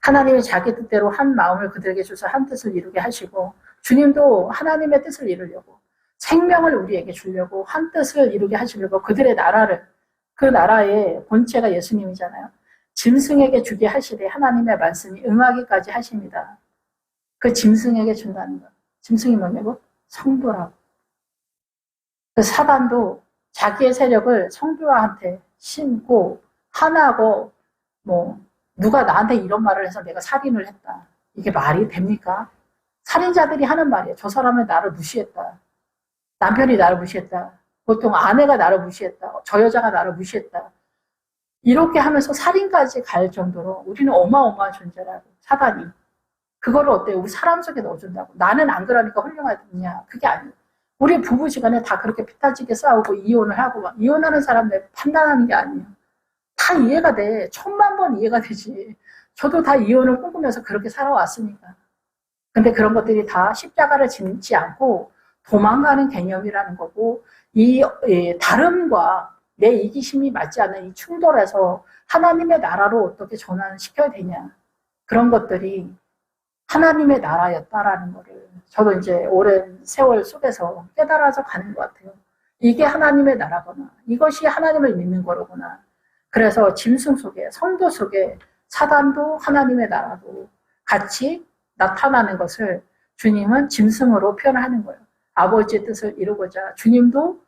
하나님이 자기 뜻대로 한 마음을 그들에게 주셔서 한 뜻을 이루게 하시고 주님도 하나님의 뜻을 이루려고 생명을 우리에게 주려고 한 뜻을 이루게 하시려고 그들의 나라를 그 나라의 본체가 예수님이잖아요. 짐승에게 주게 하시되 하나님의 말씀이 응하기까지 하십니다. 그 짐승에게 준다는 거. 짐승이 뭐냐고? 성도라고. 그 사단도 자기의 세력을 성도한테 신고 하나고 뭐 누가 나한테 이런 말을 해서 내가 살인을 했다. 이게 말이 됩니까? 살인자들이 하는 말이에요. 저 사람은 나를 무시했다. 남편이 나를 무시했다. 보통 아내가 나를 무시했다. 저 여자가 나를 무시했다. 이렇게 하면서 살인까지 갈 정도로 우리는 어마어마한 존재라고. 사단이. 그거를 어때요? 우리 사람 속에 넣어준다고. 나는 안 그러니까 훌륭하냐. 그게 아니에요. 우리 부부시간에 다 그렇게 피타지게 싸우고 이혼을 하고 막 이혼하는 사람들 판단하는 게 아니에요. 다 이해가 돼. 1000만 번 이해가 되지. 저도 다 이혼을 꿈꾸면서 그렇게 살아왔으니까. 근데 그런 것들이 다 십자가를 짓지 않고 도망가는 개념이라는 거고, 이 다름과 내 이기심이 맞지 않는 이 충돌에서 하나님의 나라로 어떻게 전환시켜야 되냐. 그런 것들이 하나님의 나라였다라는 거를 저도 이제 오랜 세월 속에서 깨달아서 가는 것 같아요. 이게 하나님의 나라구나. 이것이 하나님을 믿는 거로구나. 그래서 짐승 속에, 성도 속에 사단도 하나님의 나라도 같이 나타나는 것을 주님은 짐승으로 표현하는 거예요. 아버지의 뜻을 이루고자 주님도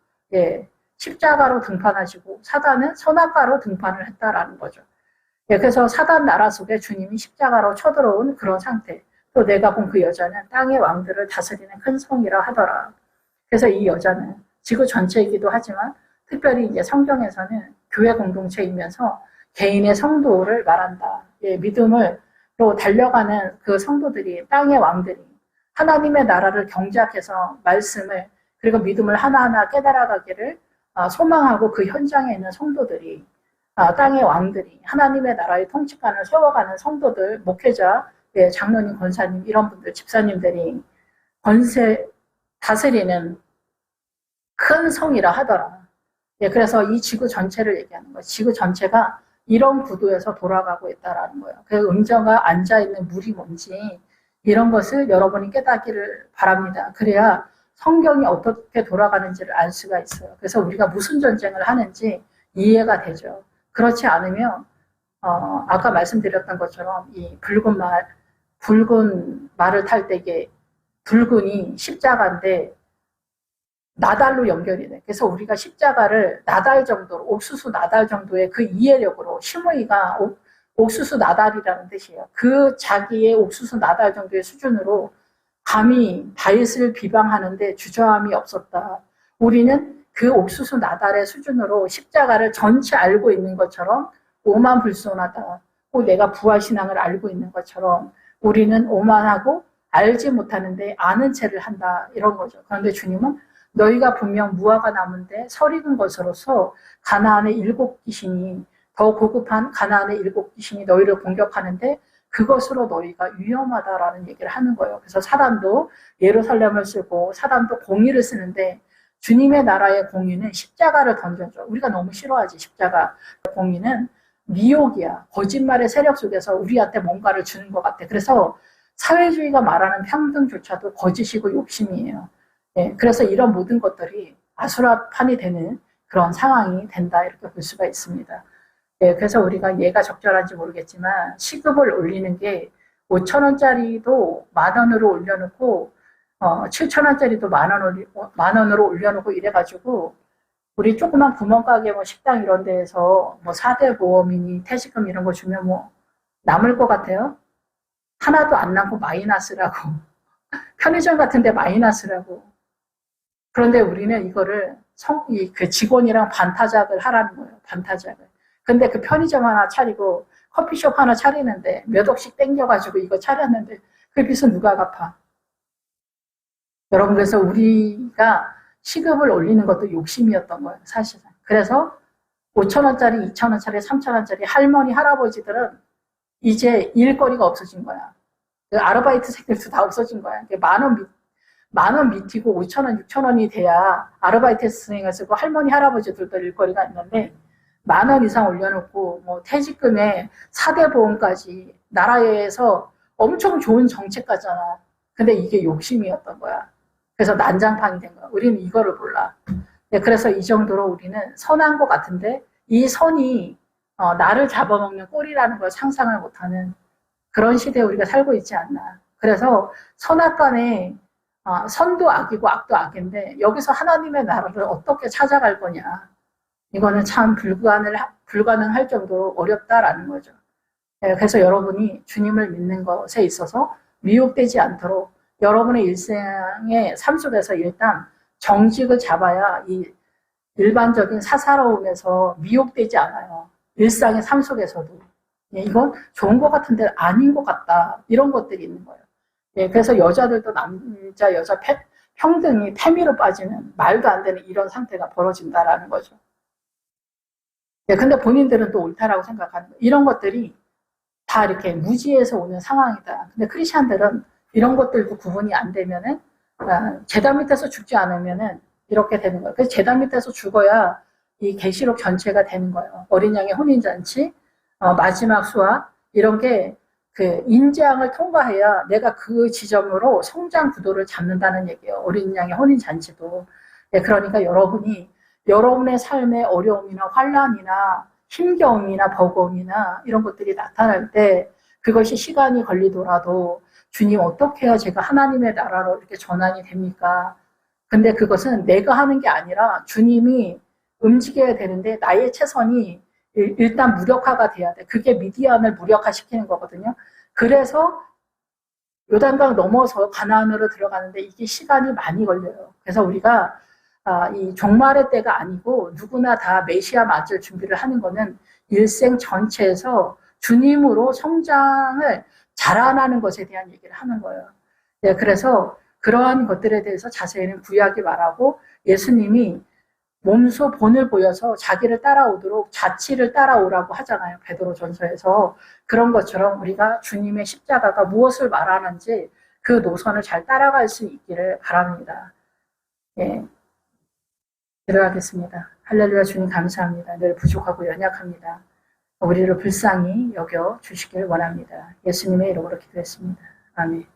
십자가로 등판하시고 사단은 선악과로 등판을 했다라는 거죠. 그래서 사단 나라 속에 주님이 십자가로 쳐들어온 그런 상태. 또 내가 본 그 여자는 땅의 왕들을 다스리는 큰 성이라 하더라. 그래서 이 여자는 지구 전체이기도 하지만 특별히 이제 성경에서는 교회 공동체이면서 개인의 성도를 말한다. 믿음으로 달려가는 그 성도들이, 땅의 왕들이 하나님의 나라를 경작해서 말씀을 그리고 믿음을 하나하나 깨달아가기를 소망하고 그 현장에 있는 성도들이, 땅의 왕들이, 하나님의 나라의 통치관을 세워가는 성도들, 목회자, 장로님, 권사님, 이런 분들, 집사님들이 권세 다스리는 큰 성이라 하더라. 그래서 이 지구 전체를 얘기하는 거예요. 지구 전체가 이런 구도에서 돌아가고 있다라는 거예요. 그 음저가 앉아있는 물이 뭔지 이런 것을 여러분이 깨닫기를 바랍니다. 그래야 성경이 어떻게 돌아가는지를 알 수가 있어요. 그래서 우리가 무슨 전쟁을 하는지 이해가 되죠. 그렇지 않으면 아까 말씀드렸던 것처럼 이 붉은 말을 탈 때에 붉은이 십자가인데 나달로 연결이 돼. 그래서 우리가 십자가를 나달 정도로, 옥수수 나달 정도의 그 이해력으로, 심의가 옥수수 나달이라는 뜻이에요. 그 자기의 옥수수 나달 정도의 수준으로 감히 다윗을 비방하는데 주저함이 없었다. 우리는 그 옥수수 나달의 수준으로 십자가를 전체 알고 있는 것처럼 오만불손하다. 꼭 내가 부활신앙을 알고 있는 것처럼 우리는 오만하고 알지 못하는데 아는 체를 한다. 이런 거죠. 그런데 주님은 너희가 분명 무화과 나무인데 설익은 것으로서 가나안의 7귀신이, 더 고급한 가나안의 7귀신이 너희를 공격하는데 그것으로 너희가 위험하다라는 얘기를 하는 거예요. 그래서 사단도 예루살렘을 쓰고 사단도 공의를 쓰는데 주님의 나라의 공의는 십자가를 던져줘. 우리가 너무 싫어하지, 십자가. 공의는 미혹이야. 거짓말의 세력 속에서 우리한테 뭔가를 주는 것 같아. 그래서 사회주의가 말하는 평등조차도 거짓이고 욕심이에요. 그래서 이런 모든 것들이 아수라판이 되는 그런 상황이 된다, 이렇게 볼 수가 있습니다. 그래서 우리가 얘가 적절한지 모르겠지만 시급을 올리는 게 5,000원짜리도 10,000원으로 올려놓고 7,000원짜리도 10,000원으로 올려놓고 이래가지고 우리 조그만 구멍가게 뭐 식당 이런 데에서 뭐 4대 보험이니 퇴직금 이런 거 주면 뭐 남을 것 같아요? 하나도 안 남고 마이너스라고. 편의점 같은 데 마이너스라고. 그런데 우리는 이거를 그 직원이랑 반타작을 하라는 거예요. 반타작을. 근데 그 편의점 하나 차리고 커피숍 하나 차리는데 몇 억씩 땡겨가지고 이거 차렸는데 그 빚은 누가 갚아? 여러분, 그래서 우리가 시급을 올리는 것도 욕심이었던 거예요, 사실은. 그래서 5,000원짜리, 2,000원짜리, 3,000원짜리 할머니, 할아버지들은 이제 일거리가 없어진 거야. 그 아르바이트생들도 다 없어진 거야. 10,000원 밑이고 5,000원, 6,000원이 돼야 아르바이트생을 쓰고 할머니, 할아버지들도 일거리가 있는데 10,000원 이상 올려놓고 뭐 퇴직금에 4대 보험까지 나라에서 엄청 좋은 정책가잖아. 근데 이게 욕심이었던 거야. 그래서 난장판이 된 거야. 우리는 이거를 몰라. 그래서 이 정도로 우리는 선한 것 같은데 이 선이 나를 잡아먹는 꼴이라는 걸 상상을 못하는 그런 시대에 우리가 살고 있지 않나. 그래서 선악간에 선도 악이고 악도 악인데 여기서 하나님의 나라를 어떻게 찾아갈 거냐. 이거는 참 불가능할 정도로 어렵다라는 거죠. 그래서 여러분이 주님을 믿는 것에 있어서 미혹되지 않도록 여러분의 일생의 삶 속에서 일단 정직을 잡아야 이 일반적인 사사로움에서 미혹되지 않아요. 일상의 삶 속에서도. 이건 좋은 것 같은데 아닌 것 같다. 이런 것들이 있는 거예요. 예, 그래서 여자들도 남자, 여자 평등이 패미로 빠지는 말도 안 되는 이런 상태가 벌어진다라는 거죠. 예, 근데 본인들은 또 옳다라고 생각하는 거예요. 이런 것들이 다 이렇게 무지에서 오는 상황이다. 근데 크리스천들은 이런 것들도 구분이 안 되면은 제단 밑에서 죽지 않으면은 이렇게 되는 거예요. 그래서 제단 밑에서 죽어야 이 계시록 전체가 되는 거예요. 어린 양의 혼인잔치, 마지막 수화 이런 게 그 인재앙을 통과해야 내가 그 지점으로 성장 구도를 잡는다는 얘기예요. 어린 양의 혼인잔치도. 네, 그러니까 여러분이 여러분의 삶의 어려움이나 환란이나 힘겨움이나 버거움이나 이런 것들이 나타날 때 그것이 시간이 걸리더라도 주님 어떻게 해야 제가 하나님의 나라로 이렇게 전환이 됩니까? 근데 그것은 내가 하는 게 아니라 주님이 움직여야 되는데 나의 최선이 일단 무력화가 돼야 돼. 그게 미디안을 무력화시키는 거거든요. 그래서 요단강 넘어서 가나안으로 들어가는데 이게 시간이 많이 걸려요. 그래서 우리가 이 종말의 때가 아니고 누구나 다 메시아 맞을 준비를 하는 거는 일생 전체에서 주님으로 성장을 자라나는 것에 대한 얘기를 하는 거예요. 네, 그래서 그러한 것들에 대해서 자세히는 구약이 말하고 예수님이 몸소 본을 보여서 자기를 따라오도록 자치를 따라오라고 하잖아요. 베드로전서에서. 그런 것처럼 우리가 주님의 십자가가 무엇을 말하는지 그 노선을 잘 따라갈 수 있기를 바랍니다. 예, 기도하겠습니다. 할렐루야. 주님 감사합니다. 늘 부족하고 연약합니다. 우리를 불쌍히 여겨 주시길 원합니다. 예수님의 이름으로 기도했습니다. 아멘.